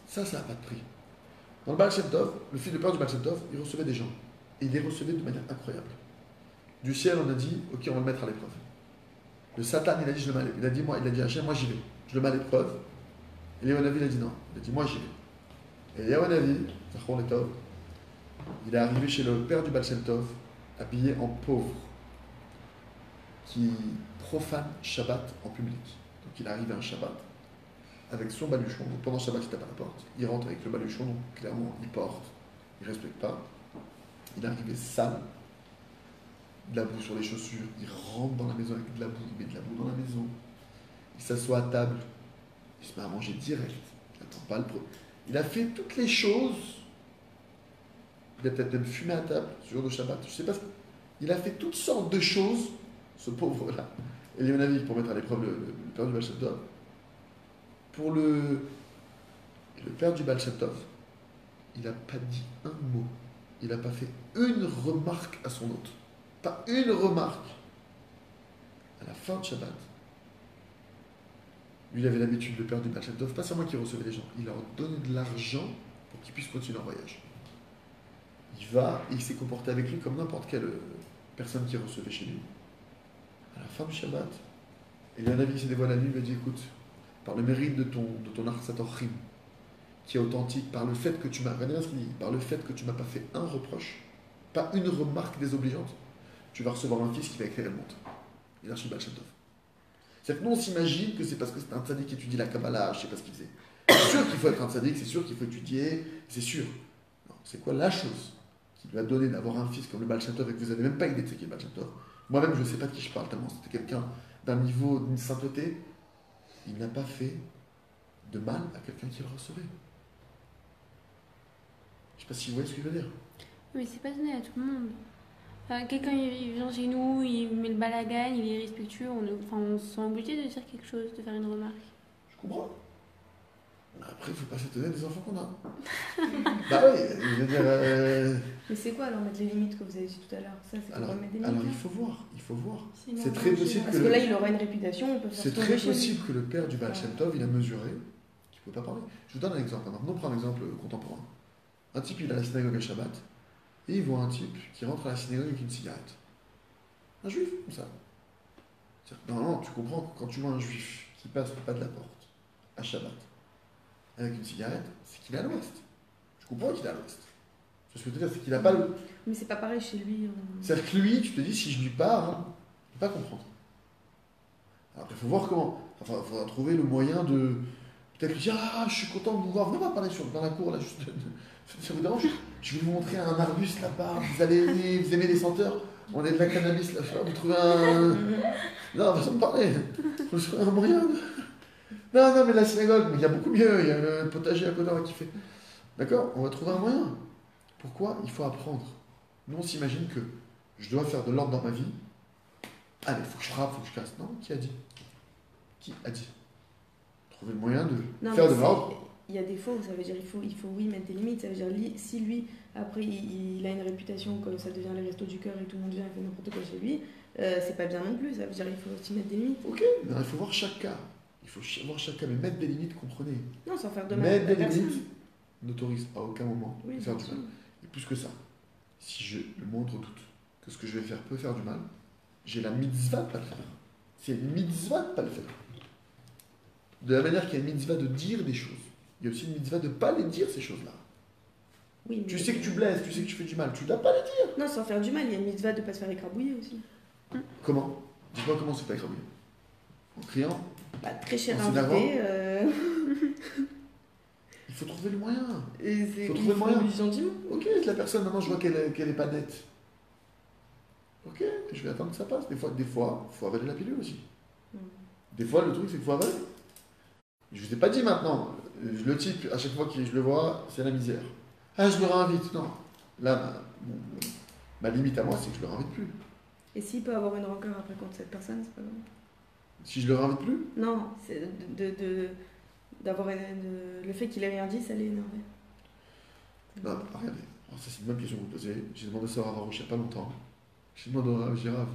Ça n'a pas de prix. Dans le Baal Shem Tov, le fils de père du Baal Shem Tov, il recevait des gens. Et il les recevait de manière incroyable. Du ciel, on a dit, ok, on va le mettre à l'épreuve. Le Satan, il a dit, il a dit Hachem, moi j'y vais. Je le mets à l'épreuve. Et Léonavi, il a dit non. Il a dit, moi j'y vais. Et Léonavi, Zachron Letov, il est arrivé chez le père du Baal Shem Tov, habillé en pauvre, qui profane Shabbat en public. Donc il arrive à un Shabbat avec son baluchon. Donc pendant Shabbat, il tape à la porte. Il rentre avec le baluchon, donc clairement, il porte. Il ne respecte pas. Il est arrivé sale, de la boue sur les chaussures. Il rentre dans la maison avec de la boue. Il met de la boue dans la maison. Il s'assoit à table. Il se met à manger direct. Il n'attend pas le pro. Il a fait toutes les choses. Il a peut-être même fumé à table, ce jour de Shabbat. Je sais pas. Il a fait toutes sortes de choses, ce pauvre-là. Et Léonavi, pour mettre à l'épreuve le père du Baal Shem Tov. Pour le père du Baal Shem Tov, il n'a pas dit un mot. Il n'a pas fait une remarque à son hôte. Pas une remarque. À la fin de Shabbat, lui, il avait l'habitude, le père du Baal Shem Tov, pas seulement qu'il recevait les gens, il leur donnait de l'argent pour qu'ils puissent continuer leur voyage. Il va, et il s'est comporté avec lui comme n'importe quelle personne qui recevait chez lui. À la fin du Shabbat, et il y a un ami qui s'est dévoilé à lui, il lui a dit, écoute, par le mérite de ton Arsator Rim, qui est authentique, par le fait que tu m'as, regardez bien ce qu'il dit, par le fait que tu m'as pas fait un reproche, pas une remarque désobligeante, tu vas recevoir un fils qui va éclairer le monde. Il a reçu Baal Shem Tov. C'est-à-dire que nous, on s'imagine que c'est parce que c'est un tzaddik qui étudie la Kabbalah, je sais pas ce qu'il faisait. C'est sûr qu'il faut être un tzaddik, c'est sûr qu'il faut étudier, c'est sûr. Non, c'est quoi la chose qui lui a donné d'avoir un fils comme le Baal Shem Tov et que vous n'avez même pas idée de ce qu'est le Baal Shem Tov? Moi-même, je ne sais pas de qui je parle tellement c'était quelqu'un d'un niveau, d'une sainteté. Il n'a pas fait de mal à quelqu'un qui le recevait. Je ne sais pas si vous voyez ce que je veux dire. Mais c'est pas donné à tout le monde. Quelqu'un il vient chez nous, il met le balagan, il est respectueux, on se sent obligé de dire quelque chose, de faire une remarque. Je comprends. Après, il ne faut pas s'étonner des enfants qu'on a. Bah oui, je veux dire. Mais c'est quoi alors mettre les limites que vous avez dit tout à l'heure? Ça, c'est Alors, quoi mettre des limites? alors il faut voir, il faut voir. Sinon, C'est très possible Parce que, que là, il aura une réputation, on peut faire c'est tomber très chez lui. possible que le père du Baal Shem Tov, il a mesuré qu'il ne pouvait pas parler. Je vous donne un exemple. Maintenant, on prend un exemple contemporain. Un type, il est à la synagogue à Shabbat, et il voit un type qui rentre à la synagogue avec une cigarette. Un juif, comme ça. C'est-à-dire que normalement, tu comprends que quand tu vois un juif qui passe le pas de la porte à Shabbat avec une cigarette, c'est qu'il est à l'ouest. Tu comprends qu'il est à l'ouest. Ce que je veux te dire, c'est qu'il n'a pas le. Mais c'est pas pareil chez lui. C'est-à-dire que lui, tu te dis, si je lui parle, il ne va pas comprendre. Alors, il faut voir comment. Enfin, il faudra trouver le moyen de. Peut-être lui dire, ah, je suis content de vous voir, venez pas parler dans la cour, là, juste. Ça vous dérange? Je vais vous montrer un arbuste là-bas, vous allez aimer, vous aimez les senteurs, on est de la cannabis là, vous trouvez un. Non, façon de parler. Vous trouvez un moyen de. Non, mais la synagogue, mais il y a beaucoup mieux, il y a le potager à côté qui fait. D'accord? On va trouver un moyen. Pourquoi? Il faut apprendre. Nous, on s'imagine que je dois faire de l'ordre dans ma vie. Allez, il faut que je frappe, il faut que je casse. Non, qui a dit? Qui a dit? Trouver le moyen de faire de l'ordre. Il y a des fois où ça veut dire il faut oui mettre des limites. Ça veut dire si lui, après, il a une réputation que ça devient les restos du cœur et tout le monde vient et fait n'importe quoi chez lui, c'est pas bien non plus. Ça veut dire il faut aussi mettre des limites. Ok, mais il faut voir chaque cas. Il faut voir chaque cas, mais mettre des limites, comprenez. Non, sans faire de mal Mettre à des personne. limites n'autorise à aucun moment Oui, de faire bien du sûr. mal. Et plus que ça, si j'ai le moindre doute que ce que je vais faire peut faire du mal, j'ai la mitzvah de pas le faire. C'est une mitzvah de pas le faire. De la manière qu'il y a une mitzvah de dire des choses, il y a aussi une mitzvah de ne pas les dire, ces choses-là. Oui, mais- Tu sais que tu blesses, tu sais que tu fais du mal, tu ne dois pas les dire. Non, sans faire du mal, il y a une mitzvah de pas se faire écrabouiller aussi. Comment? Dis-moi comment c'est pas écrabouillé. En criant. Bah, très cher En s'énervant. invité. Il faut trouver le moyen. Il Faut trouver le moyen. gentiment. Ok, la personne, maintenant je vois qu'elle est pas nette. Ok, je vais attendre que ça passe. Des fois, il faut avaler la pilule aussi. Des fois, le truc, c'est qu'il faut avaler. Je vous ai pas dit maintenant. Le type, à chaque fois que je le vois, c'est la misère. Ah, je le réinvite. Non. Là, ma limite à moi, c'est que je le réinvite plus. Et s'il peut avoir une rancœur après contre cette personne, c'est pas grave. Si je le réinvite plus, Non, c'est d'avoir le fait qu'il ait rien dit, ça l'est énervé. non, regardez. Alors, ça, c'est une bonne question que vous posez. J'ai demandé ça à Ravarouche il n'y a pas longtemps. J'ai demandé à Gérard.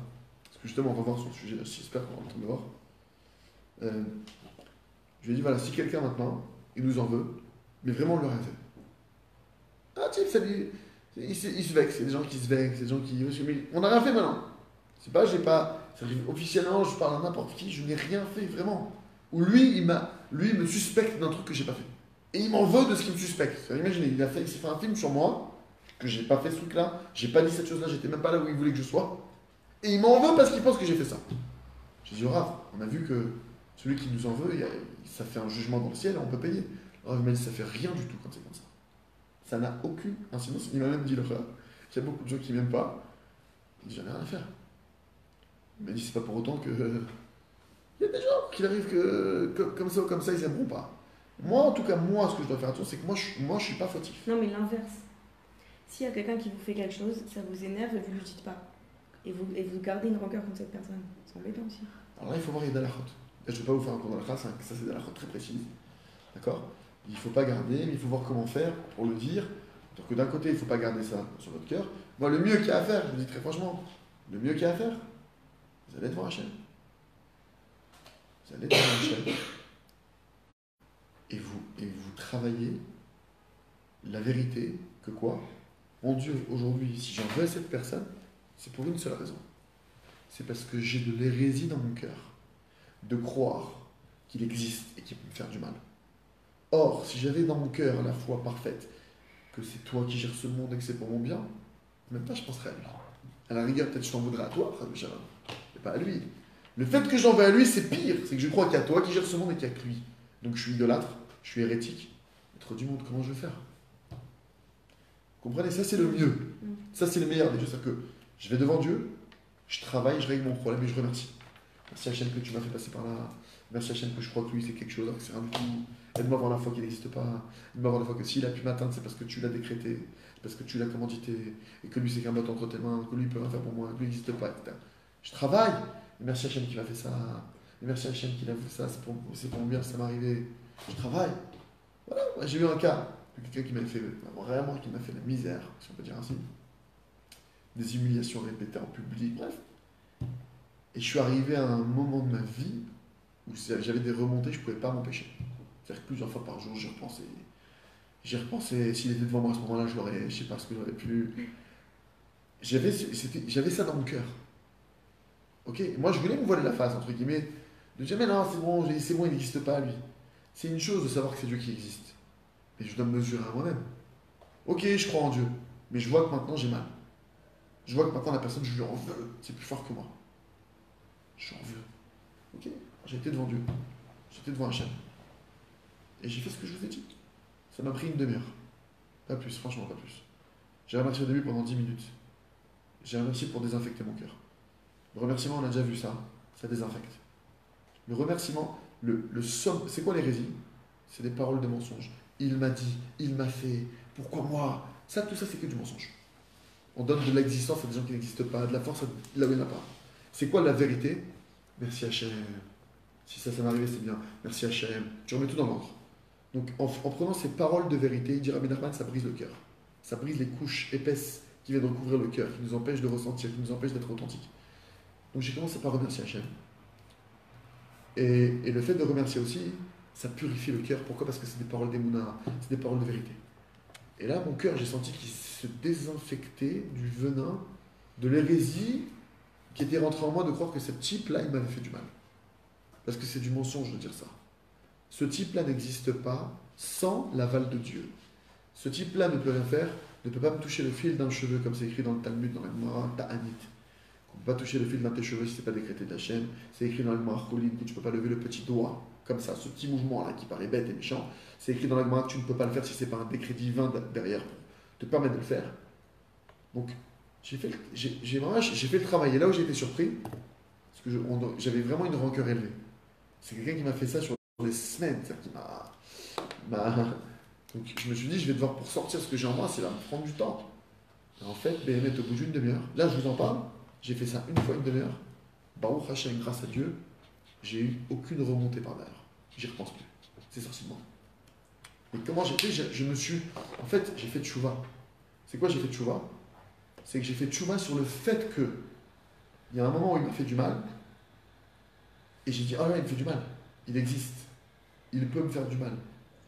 Parce que justement, on va voir son sujet. J'espère qu'on va le temps de voir. Je lui ai dit voilà, si quelqu'un maintenant, il nous en veut, mais vraiment on ne lui a rien fait. Ah, tiens, ça lui. Il se vexe, c'est des gens qui se vexent, c'est des gens qui. Mais on n'a rien fait maintenant. C'est pas, j'ai pas. Officiellement, je parle à n'importe qui, je n'ai rien fait vraiment. Ou lui, il me suspecte d'un truc que j'ai pas fait. Et il m'en veut de ce qu'il me suspecte. Imaginez, il s'est fait un film sur moi, que j'ai pas fait ce truc-là, j'ai pas dit cette chose-là, j'étais même pas là où il voulait que je sois. Et il m'en veut parce qu'il pense que j'ai fait ça. J'ai dit au Rav, on a vu que celui qui nous en veut, ça fait un jugement dans le ciel, on peut payer. Le Rav m'a dit, ça fait rien du tout quand c'est comme ça. Ça n'a aucune incidence. Il m'a même dit le Rav, qu'il y a beaucoup de gens qui m'aiment pas. Il dit, j'en ai rien à faire. Il m'a dit, c'est pas pour autant que. Il y a des gens qui arrivent que comme ça ou comme ça, ils n'aimeront pas. Moi, en tout cas, ce que je dois faire attention, c'est que moi, je suis pas fautif. Non, mais l'inverse. S'il y a quelqu'un qui vous fait quelque chose, ça vous énerve et vous ne lui dites pas. Et vous gardez une rancœur contre cette personne. C'est embêtant aussi. Alors là, il faut voir les dalachot. Je ne vais pas vous faire un cours d'alakha, ça c'est des dalachot très précises. D'accord? Il ne faut pas garder, mais il faut voir comment faire pour le dire. Donc que d'un côté, il ne faut pas garder ça sur votre cœur. Moi, le mieux qu'il y a à faire, je vous dis très franchement, le mieux qu'il y a à faire, vous allez devant Hachem. Vous allez devant Hachem. Et vous travaillez la vérité que quoi? Mon Dieu, aujourd'hui, si j'en veux à cette personne, c'est pour une seule raison. C'est parce que j'ai de l'hérésie dans mon cœur. De croire qu'il existe et qu'il peut me faire du mal. Or, si j'avais dans mon cœur la foi parfaite que c'est toi qui gères ce monde et que c'est pour mon bien, même pas je penserais à lui. À la rigueur, peut-être je t'en voudrais à toi, Rabbi Shalom, mais pas à lui. Le fait que j'en veux à lui, c'est pire. C'est que je crois qu'il y a toi qui gères ce monde et qu'il n'y a que lui. Donc je suis idolâtre, je suis hérétique. Maître du monde, comment je vais faire? Vous comprenez? Ça, c'est le mieux. Ça, c'est le meilleur des choses. C'est-à-dire que je vais devant Dieu, je travaille, je règle mon problème et je remercie. Merci Hachem que tu m'as fait passer par là. Merci Hachem que je crois que lui, c'est quelque chose, alors que c'est rien du tout. Aide-moi à voir la foi qui n'existe pas. Aide-moi à voir la foi que s'il a pu m'atteindre, c'est parce que tu l'as décrété, parce que tu l'as commandité, et que lui, c'est qu'un bâton entre tes mains, que lui, il peut rien faire pour moi, que lui n'existe pas, etc. Je travaille. Et merci Hachem qui m'a fait ça. Et merci Hachem qui a fait ça. C'est pour mon bien, ça m'est arrivé. Je travaille. Voilà. J'ai eu un cas de quelqu'un qui m'a fait vraiment, qui m'a fait la misère, si on peut dire ainsi. Des humiliations répétées en public, bref. Et je suis arrivé à un moment de ma vie où j'avais des remontées, je ne pouvais pas m'empêcher. C'est-à-dire que plusieurs fois par jour, j'y repensais. J'y repensais, s'il était devant moi à ce moment-là, je ne sais pas ce que j'aurais pu. J'avais ça dans mon cœur. Ok? Moi, je voulais me voiler la face, entre guillemets, de dire, mais non, c'est bon, il n'existe pas, lui. C'est une chose de savoir que c'est Dieu qui existe. Mais je dois me mesurer à moi-même. Ok, je crois en Dieu, mais je vois que maintenant j'ai mal. Je vois que maintenant la personne, je lui en veux. C'est plus fort que moi. J'en veux. Ok? J'ai été devant Dieu. J'étais devant Hachem. Et j'ai fait ce que je vous ai dit. Ça m'a pris une demi-heure. Pas plus, franchement, pas plus. J'ai remercié au début pendant 10 minutes. J'ai remercié pour désinfecter mon cœur. Le remerciement, on a déjà vu ça. Ça désinfecte. Le remerciement, le somme, c'est quoi l'hérésie? C'est des paroles de mensonge. Il m'a dit, il m'a fait, pourquoi moi? Ça, tout ça, c'est que du mensonge. On donne de l'existence à des gens qui n'existent pas, de la force là où il n'y en a pas. C'est quoi la vérité? Merci Hachem. Si ça m'est arrivé, c'est bien. Merci Hachem. Tu remets tout dans l'ordre. Donc, en prenant ces paroles de vérité, il dit Rabbi Nachman, ça brise le cœur. Ça brise les couches épaisses qui viennent recouvrir le cœur, qui nous empêchent de ressentir, qui nous empêchent d'être authentiques. Donc, j'ai commencé par remercier Hachem. Et le fait de remercier aussi, ça purifie le cœur. Pourquoi? Parce que c'est des paroles d'Emouna, c'est des paroles de vérité. Et là, mon cœur, j'ai senti qu'il se désinfectait du venin, de l'hérésie qui était rentrée en moi de croire que ce type-là, il m'avait fait du mal. Parce que c'est du mensonge de dire ça. Ce type-là n'existe pas sans l'aval de Dieu. Ce type-là ne peut rien faire, ne peut pas me toucher le fil d'un cheveu, comme c'est écrit dans le Talmud, dans la Gemara, Ta'anit. On ne peut pas toucher le fil d'un de tes cheveux si ce n'est pas décrété de la chaîne. C'est écrit dans la Gemara Cholin que tu ne peux pas lever le petit doigt, comme ça, ce petit mouvement-là qui paraît bête et méchant. C'est écrit dans la Gemara que tu ne peux pas le faire si ce n'est pas un décret divin derrière pour te permettre de le faire. Donc, j'ai fait le travail. Et là où j'ai été surpris, parce que j'avais vraiment une rancœur élevée. C'est quelqu'un qui m'a fait ça sur les semaines. C'est-à-dire Donc je me suis dit, je vais devoir, pour sortir ce que j'ai en moi, ça va me prendre du temps. Et en fait, BMT au bout d'une demi-heure, là je vous en parle, j'ai fait ça une fois une demi-heure. Baruch Hashem, grâce à Dieu, j'ai eu aucune remontée par derrière. J'y repense plus. C'est sorti de moi. Et comment j'ai fait? En fait, j'ai fait tchouva. C'est quoi j'ai fait tchouva? C'est que j'ai fait tchouva sur le fait que il y a un moment où il m'a fait du mal, et j'ai dit, ah ouais, il me fait du mal. Il existe. Il peut me faire du mal.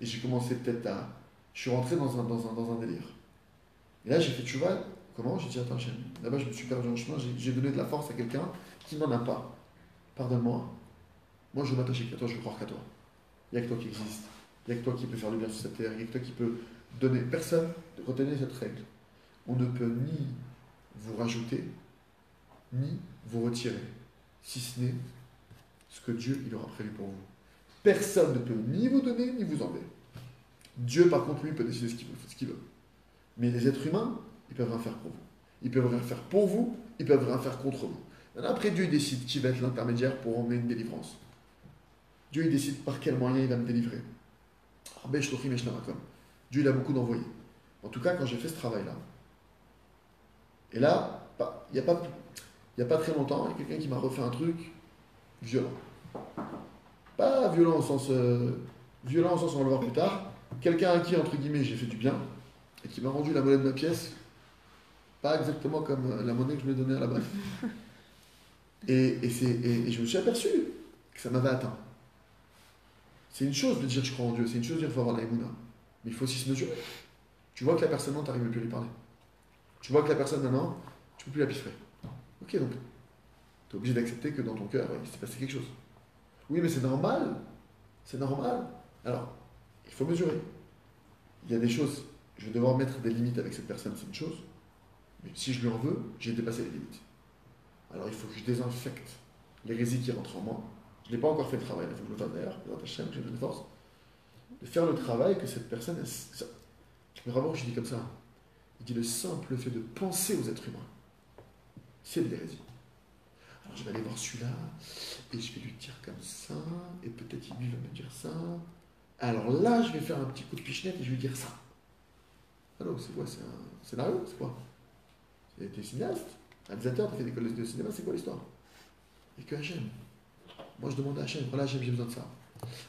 Et j'ai commencé peut-être à... Je suis rentré dans un délire. Et là, j'ai fait tchouva. Comment? J'ai dit, attends, là-bas, je me suis perdu en chemin. J'ai donné de la force à quelqu'un qui n'en a pas. Pardonne-moi. Moi, je veux m'attacher qu'à toi, je veux croire qu'à toi. Il n'y a que toi qui existe. Il n'y a que toi qui peut faire le bien sur cette terre. Il n'y a que toi qui peut donner. Personne ne retenez cette règle. On ne peut ni vous rajouter, ni vous retirer, si ce n'est ce que Dieu il aura prévu pour vous. Personne ne peut ni vous donner, ni vous enlever. Dieu, par contre, lui, peut décider ce qu'il veut. Mais les êtres humains, ils peuvent rien faire pour vous. Ils peuvent rien faire pour vous, ils peuvent rien faire contre vous. Après, Dieu décide qui va être l'intermédiaire pour emmener une délivrance. Dieu, il décide par quel moyen il va me délivrer. Dieu, il a beaucoup d'envoyés. En tout cas, quand j'ai fait ce travail-là, et là, il n'y a pas très longtemps, il y a quelqu'un qui m'a refait un truc violent. Pas violent au sens on va le voir plus tard. Quelqu'un à qui, entre guillemets, j'ai fait du bien, et qui m'a rendu la monnaie de ma pièce, pas exactement comme la monnaie que je lui ai donnée à la base. Et je me suis aperçu que ça m'avait atteint. C'est une chose de dire je crois en Dieu, c'est une chose de dire qu'il faut avoir la émouna. Mais il faut aussi se mesurer. Tu vois que la personne, non, tu n'arrives plus à lui parler. Tu vois que la personne, non, tu ne peux plus la piffrer. Ok, donc, tu es obligé d'accepter que dans ton cœur, il s'est passé quelque chose. Oui, mais c'est normal. C'est normal. Alors, il faut mesurer. Il y a des choses, je vais devoir mettre des limites avec cette personne, c'est une chose. Mais si je lui en veux, j'ai dépassé les limites. Alors il faut que je désinfecte l'hérésie qui rentre en moi. Je n'ai pas encore fait le travail, il faut que je le fasse d'ailleurs, dans ta chaîne, que j'ai besoin de force. De faire le travail que cette personne. Mais vraiment, je dis comme ça. Il dit le simple fait de penser aux êtres humains, c'est de l'hérésie. Alors je vais aller voir celui-là, et je vais lui dire comme ça, et peut-être lui va me dire ça. Alors là, je vais faire un petit coup de pichenette et je vais lui dire ça. Alors, c'est quoi? C'est un scénario? C'est quoi? T'es cinéaste, réalisateur, t'as fait des écoles de cinéma, c'est quoi l'histoire? Et que Hachem. Moi je demande à Hachem, voilà Hachem, j'ai besoin de ça.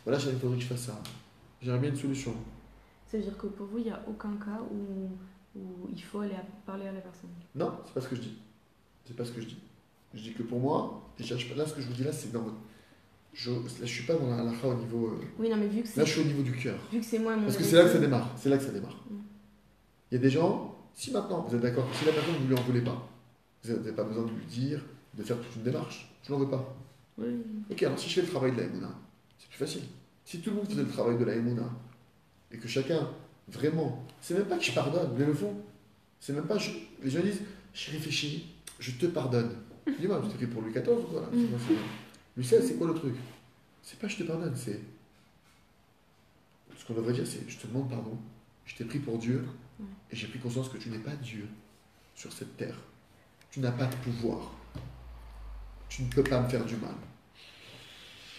Voilà Hachem, il faudrait que je fasse ça. J'aimerais bien une solution. Ça veut dire que pour vous, il n'y a aucun cas où il faut aller parler à la personne. Non, c'est pas ce que je dis. C'est pas ce que je dis. Je dis que pour moi, là ce que je vous dis là, c'est dans votre. Là je suis pas dans la halakha au niveau. Oui, non, mais vu que c'est. Là je suis au niveau du cœur. Vu que c'est moi, mon. Parce que c'est là que ça démarre. C'est là que ça démarre. Mm. Il y a des gens, si maintenant vous êtes d'accord, si la personne vous lui en voulez pas, vous n'avez pas besoin de lui dire, de faire toute une démarche. Je n'en veux pas. Oui. Ok, alors si je fais le travail de la Emouna, c'est plus facile. Si tout le monde faisait le travail de la Emouna, et que chacun, vraiment, c'est même pas que je pardonne, mais le fond, c'est même pas, les gens disent, je réfléchis, je te pardonne. Dis-moi, tu t'es pris pour Louis XIV ou quoi là? Louis XVI, c'est quoi le truc? C'est pas je te pardonne, c'est. Ce qu'on devrait dire, c'est je te demande pardon, je t'ai pris pour Dieu, et j'ai pris conscience que tu n'es pas Dieu sur cette terre. Tu n'as pas de pouvoir. Tu ne peux pas me faire du mal.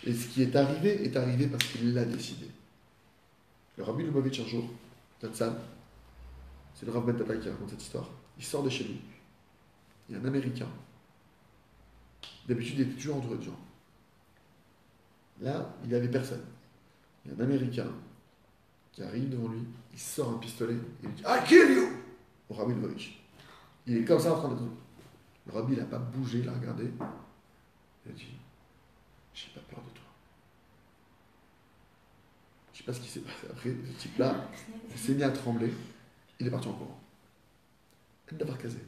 Et ce qui est arrivé parce qu'il l'a décidé. Le Rabbi Lubavitch, un jour, Tatzan, c'est le Rav Ben Tata qui raconte cette histoire. Il sort de chez lui. Il y a un Américain. D'habitude, il était toujours entouré de gens. Là, il n'y avait personne. Il y a un Américain qui arrive devant lui, il sort un pistolet et il dit I kill you au Rabbi Lubavitch. Il est comme ça en train de. Le Rabbi, il n'a pas bougé, il a regardé. Il a dit j'ai pas peur de toi. Je sais pas ce qui s'est passé après. Ce type-là, il s'est mis à trembler. Il est parti en courant. D'avoir casé.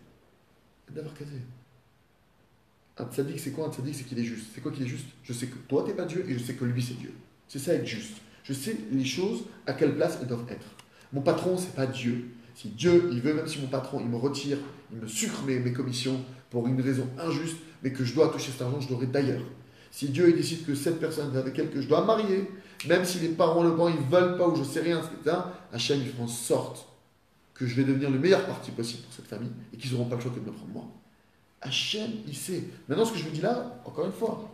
Un tzaddik, c'est quoi un tzaddik? C'est qu'il est juste. C'est quoi qu'il est juste? Je sais que toi, t'es pas Dieu et je sais que lui, c'est Dieu. C'est ça être juste. Je sais les choses, à quelle place elles doivent être. Mon patron, c'est pas Dieu. Si Dieu, il veut, même si mon patron, il me retire, il me sucre mes commissions pour une raison injuste, mais que je dois toucher cet argent, je l'aurai d'ailleurs. Si Dieu il décide que cette personne avec laquelle je dois me marier, même si les parents le ils veulent pas ou je sais rien, etc., Hachem, il fait en sorte que je vais devenir le meilleur parti possible pour cette famille et qu'ils n'auront pas le choix que de me prendre moi. Hachem, il sait. Maintenant, ce que je vous dis là, encore une fois,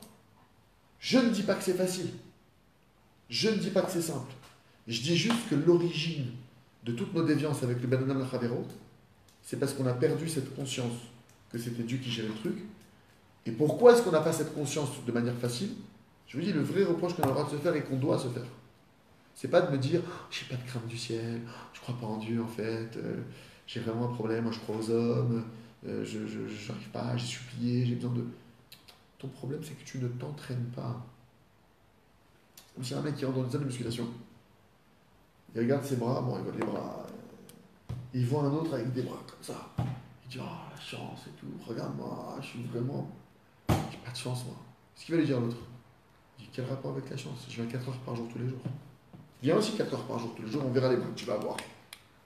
je ne dis pas que c'est facile. Je ne dis pas que c'est simple. Je dis juste que l'origine de toutes nos déviances avec le Ben Adam Lachavero, c'est parce qu'on a perdu cette conscience que c'était Dieu qui gérait le truc. Et pourquoi est-ce qu'on n'a pas cette conscience de manière facile? Je vous dis, le vrai reproche qu'on a le droit de se faire et qu'on doit se faire. C'est pas de me dire, je n'ai pas de crainte du ciel, je crois pas en Dieu en fait, j'ai vraiment un problème, moi je crois aux hommes, je n'arrive pas, j'ai supplié, j'ai besoin de... Ton problème c'est que tu ne t'entraînes pas. Comme si un mec qui rentre dans une salle de musculation, il regarde ses bras, bon il voit les bras, il voit un autre avec des bras comme ça, il dit, oh la chance et tout, regarde-moi, je suis vraiment... J'ai pas de chance moi. Ce qu'il va lui dire l'autre? Il dit, quel rapport avec la chance? Je viens 4 heures par jour tous les jours. Viens aussi 4 heures par jour tous les jours, on verra les bras que tu vas avoir.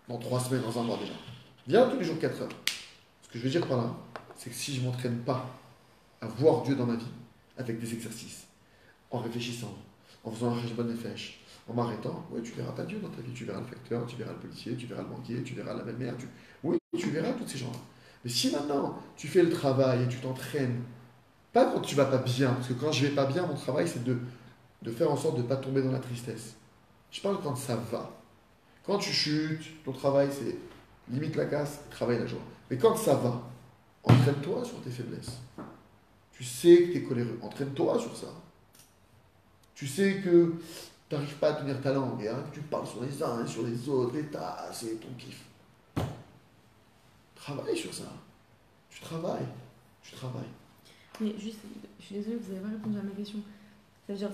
Dans 3 semaines, dans un mois déjà. Viens tous les jours 4 heures. Ce que je veux dire par là, c'est que si je ne m'entraîne pas à voir Dieu dans ma vie, avec des exercices, en réfléchissant, en faisant un bonne nefesh, en m'arrêtant, ouais, tu verras pas Dieu dans ta vie. Tu verras le facteur, tu verras le policier, tu verras le banquier, tu verras la belle-mère. Oui, tu verras tous ces gens-là. Mais si maintenant, tu fais le travail et tu t'entraînes, pas quand tu vas pas bien, parce que quand je vais pas bien, mon travail, c'est de faire en sorte de ne pas tomber dans la tristesse. Je parle quand ça va. Quand tu chutes, ton travail, c'est limite la casse, travaille la joie. Mais quand ça va, entraîne-toi sur tes faiblesses. Tu sais que tu es coléreux, entraîne-toi sur ça. Tu sais que tu n'arrives pas à tenir ta langue, et que tu parles sur les uns et sur les autres, et c'est ton kiff. Travaille sur ça. Tu travailles. Mais juste, je suis désolée, vous n'avez pas répondu à ma question. Ça veut dire,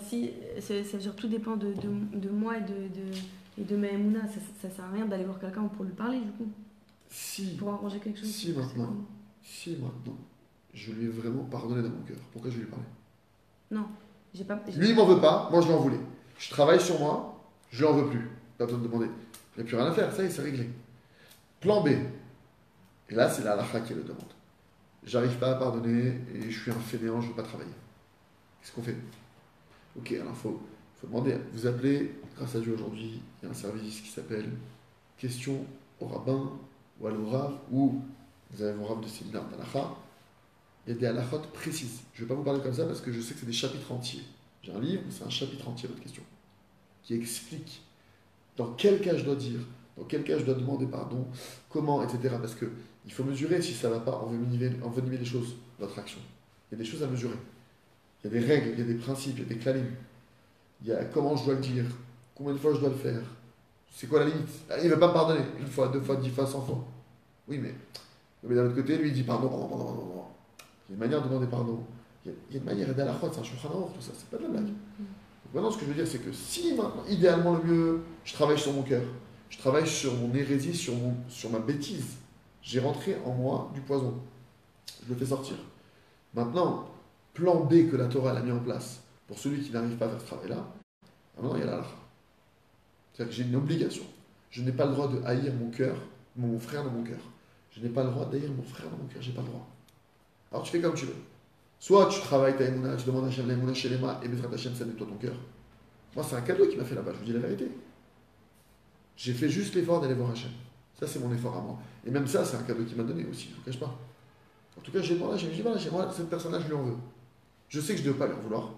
ça veut dire tout dépend de moi et de ma Emouna. Ça sert à rien d'aller voir quelqu'un pour lui parler, du coup. Si. Pour arranger quelque chose. Si maintenant, je lui ai vraiment pardonné dans mon cœur. Pourquoi je lui ai parlé? Non, j'ai pas. Lui, il m'en veut pas, moi je l'en voulais. Je travaille sur moi, je lui en veux plus. Pas besoin de demander. Il n'y a plus rien à faire, ça y est, c'est réglé. Plan B. Et là, c'est la halakha qui le demande. J'arrive pas à pardonner et je suis un fainéant, je ne veux pas travailler. Qu'est-ce qu'on fait? Ok, alors il faut demander. Vous appelez, grâce à Dieu aujourd'hui, il y a un service qui s'appelle Questions au rabbin ou à l'orav, ou vous avez vos rabbins de séminaire d'halakha. Il y a des halakhot précises. Je ne vais pas vous parler comme ça parce que je sais que c'est des chapitres entiers. J'ai un livre, c'est un chapitre entier, votre question, qui explique dans quel cas je dois dire, dans quel cas je dois demander pardon, comment, etc. Parce qu'il faut mesurer si ça ne va pas envenimer les choses, votre action. Il y a des choses à mesurer. Il y a des règles, il y a des principes, il y a des klalim. Il y a comment je dois le dire, combien de fois je dois le faire. C'est quoi la limite? Il ne veut pas me pardonner, une fois, deux fois, 10 fois, 100 fois. Oui, mais d'un autre côté, lui, il dit pardon. Il y a une manière de demander pardon. Il y a une manière d'aider à la chôte, c'est un Shulchan Aruch, tout ça, c'est pas de la blague. Donc maintenant, ce que je veux dire, c'est que si maintenant, idéalement, le mieux, je travaille sur mon cœur, je travaille sur mon hérésie, sur ma bêtise, j'ai rentré en moi du poison. Je le fais sortir. Maintenant, plan B que la Torah elle a mis en place pour celui qui n'arrive pas à faire ce travail-là, maintenant, il y a la halakha. C'est-à-dire que j'ai une obligation. Je n'ai pas le droit de haïr mon cœur, mon frère dans mon cœur. Je n'ai pas le droit d'haïr mon frère dans mon cœur, j'ai pas le droit. Alors tu fais comme tu veux. Soit tu travailles ta émouna, tu demandes à Hachem l'émouna chez les mains et Bezrat Hachem ça nettoie ton cœur. Moi c'est un cadeau qu'il m'a fait là-bas, je vous dis la vérité. J'ai fait juste l'effort d'aller voir Hachem. Ça c'est mon effort à moi. Et même ça c'est un cadeau qu'il m'a donné aussi, je ne vous cache pas. En tout cas j'ai demandé à Hachem, j'ai dit voilà, moi cette personne-là je lui en veux. Je sais que je ne dois pas lui en vouloir.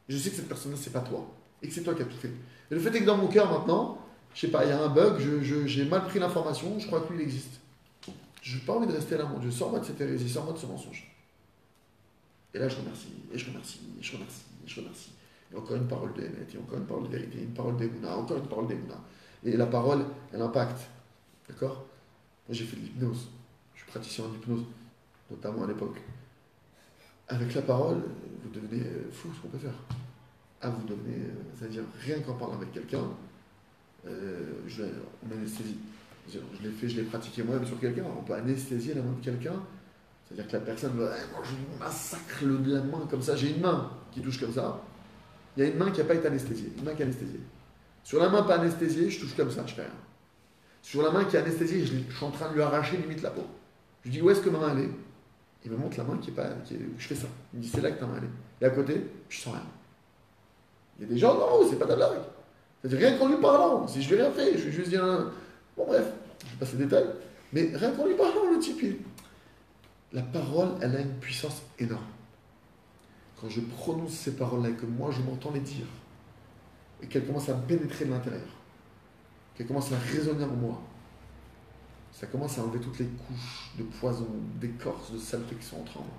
Je sais que cette personne-là c'est pas toi. Et que c'est toi qui as tout fait. Et le fait est que dans mon cœur maintenant, je sais pas, il y a un bug, j'ai mal pris l'information, je crois que lui il existe. Je n'ai pas envie de rester là, mon Dieu, sors-moi de cette hérésie, sors-moi de ce mensonge. Et là, je remercie, et je remercie, et je remercie, et je remercie. Et encore une parole de Hémet, et encore une parole de vérité, une parole d'Emouna, encore une parole d'Emouna. Et la parole, elle impacte. D'accord? Moi, j'ai fait de l'hypnose. Je suis praticien en hypnose, notamment à l'époque. Avec la parole, vous devenez fou, ce qu'on peut faire. Ah, vous devenez, c'est-à-dire, rien qu'en parlant avec quelqu'un, on anesthésie. Je l'ai fait, je l'ai pratiqué moi-même sur quelqu'un. On peut anesthésier la main de quelqu'un. C'est-à-dire que la personne va, moi je massacre la main comme ça. J'ai une main qui touche comme ça. Il y a une main qui n'a pas été anesthésiée. Une main qui est anesthésiée. Sur la main pas anesthésiée, je touche comme ça, je fais rien. Sur la main qui est anesthésiée, je suis en train de lui arracher limite la peau. Je lui dis où est-ce que ma main elle est? Il me montre la main qui est pas. Je fais ça. Il me dit c'est là que ta main elle est. Et à côté, je sens rien. Il y a des gens, non, c'est pas de la blague. C'est-à-dire rien qu'en lui parlant. Si je lui ai rien fait, je vais juste dire. Bon bref, je vais passer les détails. Mais rien qu'en lui parlant, le type, la parole, elle a une puissance énorme. Quand je prononce ces paroles-là et que moi je m'entends les dire, et qu'elles commencent à me pénétrer de l'intérieur, qu'elles commencent à résonner en moi, ça commence à enlever toutes les couches de poison, d'écorce, de saleté qui sont entrées en moi.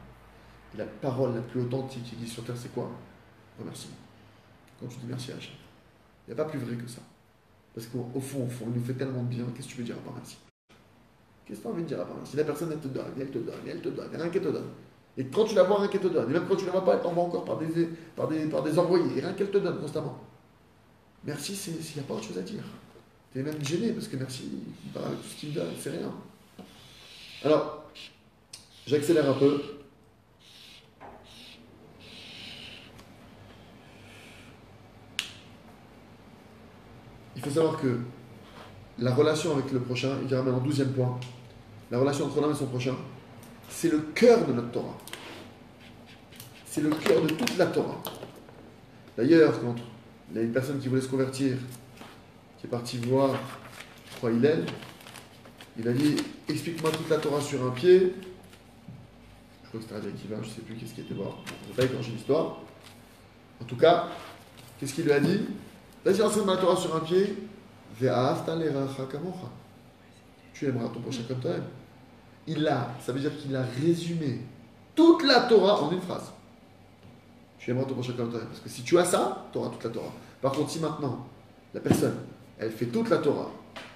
Et la parole la plus authentique qui existe sur terre, c'est quoi? Remerciement. Quand tu dis merci à Hachem, il n'y a pas plus vrai que ça. Parce qu'au fond, il nous fait tellement de bien, qu'est-ce que tu veux dire à part merci? Qu'est-ce que tu as envie de dire à part merci? Si la personne, elle te donne, elle te donne, elle te donne, il n'y a rien qu'elle te donne. Et quand tu la vois, rien qu'elle te donne. Et même quand tu ne la vois pas, elle t'envoie encore par des envoyés. Et rien qu'elle te donne constamment. Merci, il n'y a pas autre chose à dire. Tu es même gêné parce que merci, il parle avec tout ce qu'il donne, c'est rien. Alors, j'accélère un peu. Il faut savoir que la relation avec le prochain, il ramène en 12e point, la relation entre l'homme et son prochain, c'est le cœur de notre Torah. C'est le cœur de toute la Torah. D'ailleurs, quand il y a une personne qui voulait se convertir, qui est partie voir, je crois, Hillel, il a dit, explique-moi toute la Torah sur un pied. Je crois que c'était Rabbi Akiva, je ne sais plus qu'est-ce qui était mort. Je ne sais pas écorcher l'histoire. En tout cas, qu'est-ce qu'il lui a dit? Vas-y, enseigne-moi la Torah sur un pied. Tu aimeras ton prochain comme toi-même. Ça veut dire qu'il a résumé toute la Torah en une phrase. Tu aimeras ton prochain comme toi-même. Parce que si tu as ça, tu auras toute la Torah. Par contre, si maintenant, la personne, elle fait toute la Torah,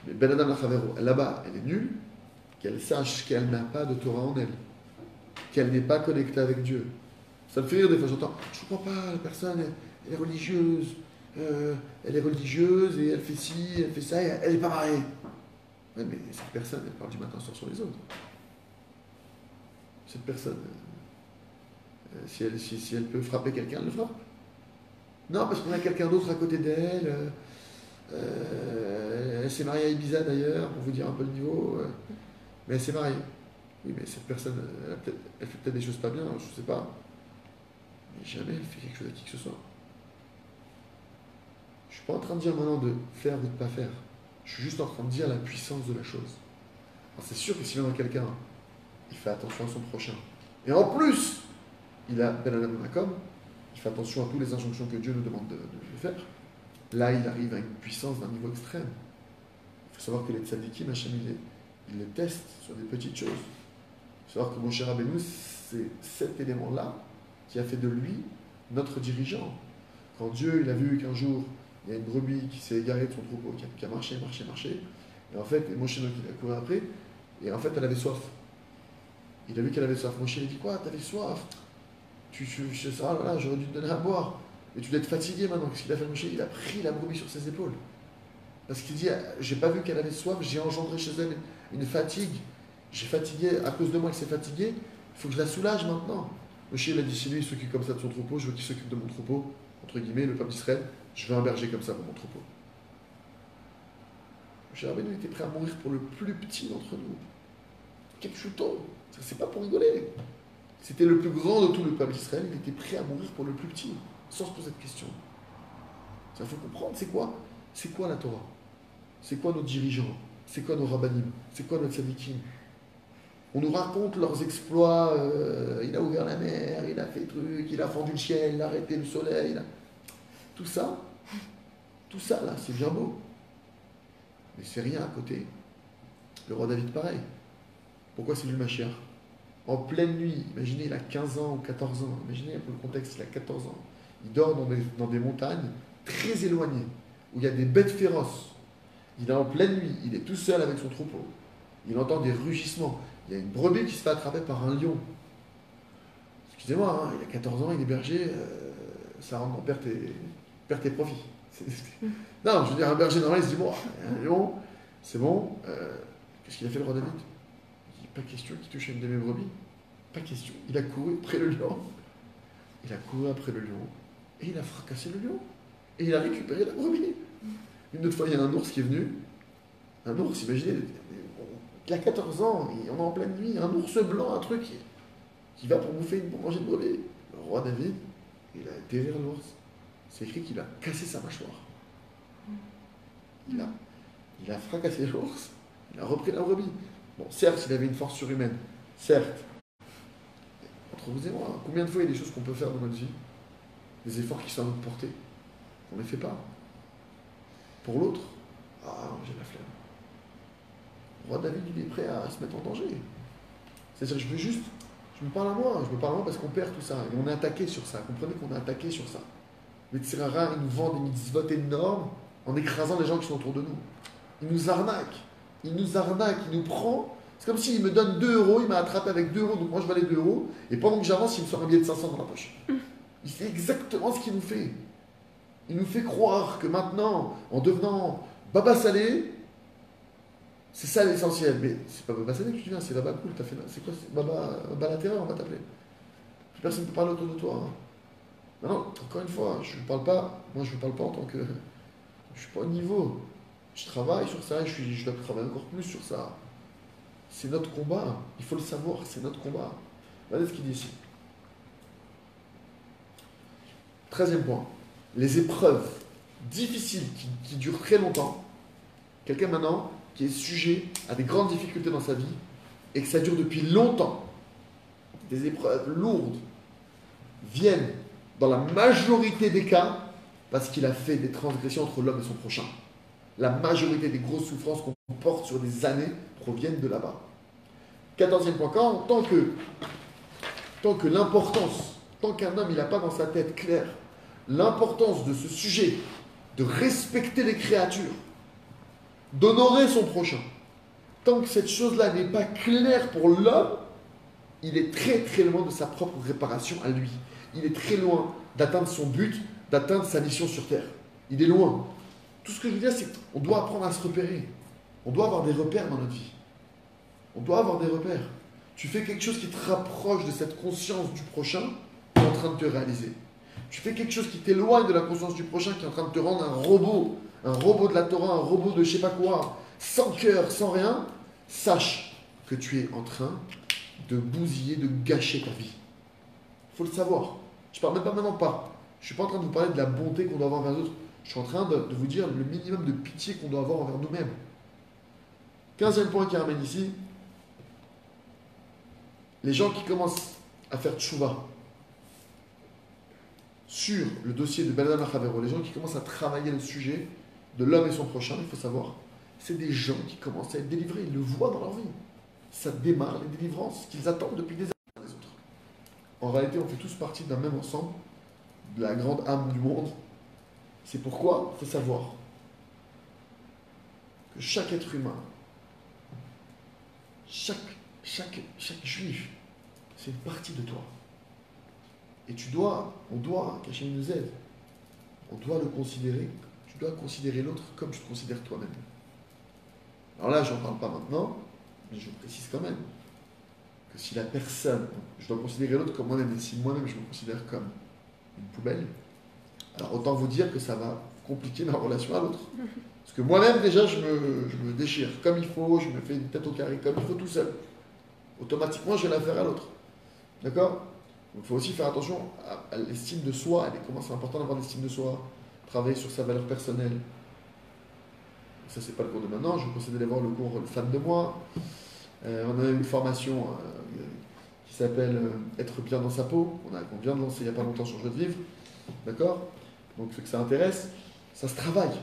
mais Ben Adam la Chavero, là-bas, elle est nulle, qu'elle sache qu'elle n'a pas de Torah en elle, qu'elle n'est pas connectée avec Dieu. Ça me fait rire des fois, j'entends, je ne comprends pas, la personne, elle est religieuse. Elle est religieuse et elle fait ci, elle fait ça, et elle n'est pas mariée. Ouais, mais cette personne, elle parle du matin au soir sur les autres. Cette personne, si elle peut frapper quelqu'un, elle le frappe. Non, parce qu'on a quelqu'un d'autre à côté d'elle. Elle s'est mariée à Ibiza d'ailleurs, pour vous dire un peu le niveau. Mais elle s'est mariée. Oui, mais cette personne, elle fait peut-être des choses pas bien, je ne sais pas. Mais jamais elle fait quelque chose à qui que ce soit. Je ne suis pas en train de dire maintenant de faire ou de ne pas faire. Je suis juste en train de dire la puissance de la chose. Alors c'est sûr que s'il y a quelqu'un, il fait attention à son prochain. Et en plus, il a Ben Adam Makom, il fait attention à toutes les injonctions que Dieu nous demande de faire. Là, il arrive à une puissance d'un niveau extrême. Il faut savoir que les tzadikim, Hachem, il les teste sur des petites choses. Il faut savoir que Moshe Rabbeinu, c'est cet élément-là qui a fait de lui notre dirigeant. Quand Dieu, il a vu qu'un jour, il y a une brebis qui s'est égarée de son troupeau, qui a marché, et en fait, Moshe, donc, il a couru après, et en fait, elle avait soif. Il a vu qu'elle avait soif. Moshe, il a dit, quoi, t'avais soif? Ah là là, j'aurais dû te donner à boire. Mais tu dois être fatigué maintenant. Qu'est-ce qu'il a fait, Moshe? Il a pris la brebis sur ses épaules. Parce qu'il dit, j'ai pas vu qu'elle avait soif, j'ai engendré chez elle une fatigue. J'ai fatigué, à cause de moi, elle s'est fatiguée. Il faut que je la soulage maintenant. Moshe, il a dit, si lui, il s'occupe comme ça de son troupeau, je veux qu'il s'occupe de mon troupeau, entre guillemets, le peuple d'Israël, je veux un berger comme ça pour mon troupeau. Moshe Rabbeinu était prêt à mourir pour le plus petit d'entre nous. Kepchuto, c'est pas pour rigoler. C'était le plus grand de tout le peuple d'Israël, il était prêt à mourir pour le plus petit, sans se poser de questions. Il faut comprendre, c'est quoi la Torah? C'est quoi nos dirigeants? C'est quoi nos rabbanim? C'est quoi notre tzadikim? On nous raconte leurs exploits, il a ouvert la mer, il a fait truc, il a fendu le ciel, il a arrêté le soleil. Tout ça là, c'est bien beau. Mais c'est rien à côté. Le roi David, pareil. Pourquoi c'est lui le Mashiach? En pleine nuit, imaginez, il a 15 ans ou 14 ans, imaginez un peu le contexte, il a 14 ans. Il dort dans des montagnes très éloignées, où il y a des bêtes féroces. Il est en pleine nuit, il est tout seul avec son troupeau. Il entend des rugissements. Il y a une brebis qui se fait attraper par un lion. Excusez-moi, hein, il a 14 ans, il est berger, ça rentre en perte et profit. Non, je veux dire, un berger normal, il se dit, bon, un lion, c'est bon. Qu'est-ce qu'il a fait le roi David? Il dit, pas question qu'il touche une de mes brebis. Pas question. Il a couru après le lion. Il a couru après le lion. Et il a fracassé le lion. Et il a récupéré la brebis. Une autre fois, il y a un ours qui est venu. Un ours, imaginez, il a 14 ans, on est en pleine nuit, un ours blanc, un truc qui va pour manger une brebis. Le roi David, il a été vers l'ours. C'est écrit qu'il a cassé sa mâchoire. Il a fracassé l'ours, il a repris la brebis. Bon, certes, il avait une force surhumaine. Certes. Entre vous et moi, combien de fois il y a des choses qu'on peut faire dans notre vie, des efforts qui sont à notre portée, qu'on ne les fait pas. Pour l'autre, j'ai la flemme. Le roi David, il est prêt à se mettre en danger. C'est-à-dire, je me parle à moi parce qu'on perd tout ça. Et on est attaqué sur ça. Comprenez qu'on est attaqué sur ça. Les Tzirara, ils nous vendent des mitzvot énormes en écrasant les gens qui sont autour de nous. Ils nous arnaquent. Il nous prend. C'est comme s'il me donne 2 euros, il m'a attrapé avec 2 euros, donc moi je valais 2 euros, et pendant que j'avance, il me sort un billet de 500 dans la poche. Il fait exactement ce qu'il nous fait. Il nous fait croire que maintenant, en devenant Baba Salé, c'est ça l'essentiel. Mais c'est pas Baba Salé que tu viens, c'est Baba Cool. C'est quoi? C'est Baba la terreur, on va t'appeler. Plus personne ne peut parler autour de toi. Hein. Non, encore une fois, je ne parle pas. Moi, je ne parle pas en tant que. Je suis pas au niveau. Je travaille sur ça et je dois travailler encore plus sur ça. C'est notre combat. Il faut le savoir, c'est notre combat. Regardez ce qu'il dit ici. 13e point. Les épreuves difficiles qui durent très longtemps. Quelqu'un maintenant qui est sujet à des grandes difficultés dans sa vie et que ça dure depuis longtemps. Des épreuves lourdes viennent dans la majorité des cas parce qu'il a fait des transgressions entre l'homme et son prochain. La majorité des grosses souffrances qu'on porte sur des années proviennent de là-bas. 14e point, tant que l'importance, tant qu'un homme il n'a pas dans sa tête claire l'importance de ce sujet, de respecter les créatures, d'honorer son prochain, tant que cette chose-là n'est pas claire pour l'homme, il est très très loin de sa propre réparation à lui. Il est très loin d'atteindre son but, d'atteindre sa mission sur Terre. Il est loin. Tout ce que je veux dire, c'est qu'on doit apprendre à se repérer. On doit avoir des repères dans notre vie. On doit avoir des repères. Tu fais quelque chose qui te rapproche de cette conscience du prochain, tu es en train de te réaliser. tu fais quelque chose qui t'éloigne de la conscience du prochain, qui est en train de te rendre un robot de la Torah, un robot de je sais pas quoi, sans cœur, sans rien, sache que tu es en train de bousiller, de gâcher ta vie. Il faut le savoir. Je parle même pas maintenant pas. Je suis pas en train de vous parler de la bonté qu'on doit avoir envers les autres. Je suis en train de vous dire le minimum de pitié qu'on doit avoir envers nous-mêmes. 15e point qui ramène ici. Les gens qui commencent à faire tchouva sur le dossier de Ben Adam Achavero, les gens qui commencent à travailler le sujet de l'homme et son prochain, il faut savoir, c'est des gens qui commencent à être délivrés. Ils le voient dans leur vie. Ça démarre les délivrances qu'ils attendent depuis des années les autres. En réalité, on fait tous partie d'un même ensemble, de la grande âme du monde. C'est pourquoi il faut savoir que chaque être humain, chaque juif, c'est une partie de toi. Et on doit, qu'Hachem nous aide, on doit le considérer, tu dois considérer l'autre comme tu te considères toi-même. Alors là, je n'en parle pas maintenant, mais je précise quand même que si la personne, je dois considérer l'autre comme moi-même, et si moi-même je me considère comme une poubelle, alors autant vous dire que ça va compliquer ma relation à l'autre. Parce que moi-même, déjà, je me déchire comme il faut, je me fais une tête au carré comme il faut tout seul. Automatiquement, je vais la faire à l'autre. D'accord? Donc il faut aussi faire attention à l'estime de soi. Et comment c'est important d'avoir l'estime de soi, travailler sur sa valeur personnelle. Ça, c'est pas le cours de maintenant. Je vous conseille d'aller voir le cours « Fan de moi ». On a une formation qui s'appelle « Être bien dans sa peau ». On vient de lancer il n'y a pas longtemps sur Jeu de Vivre. D'accord? Donc, ceux que ça intéresse, ça se travaille.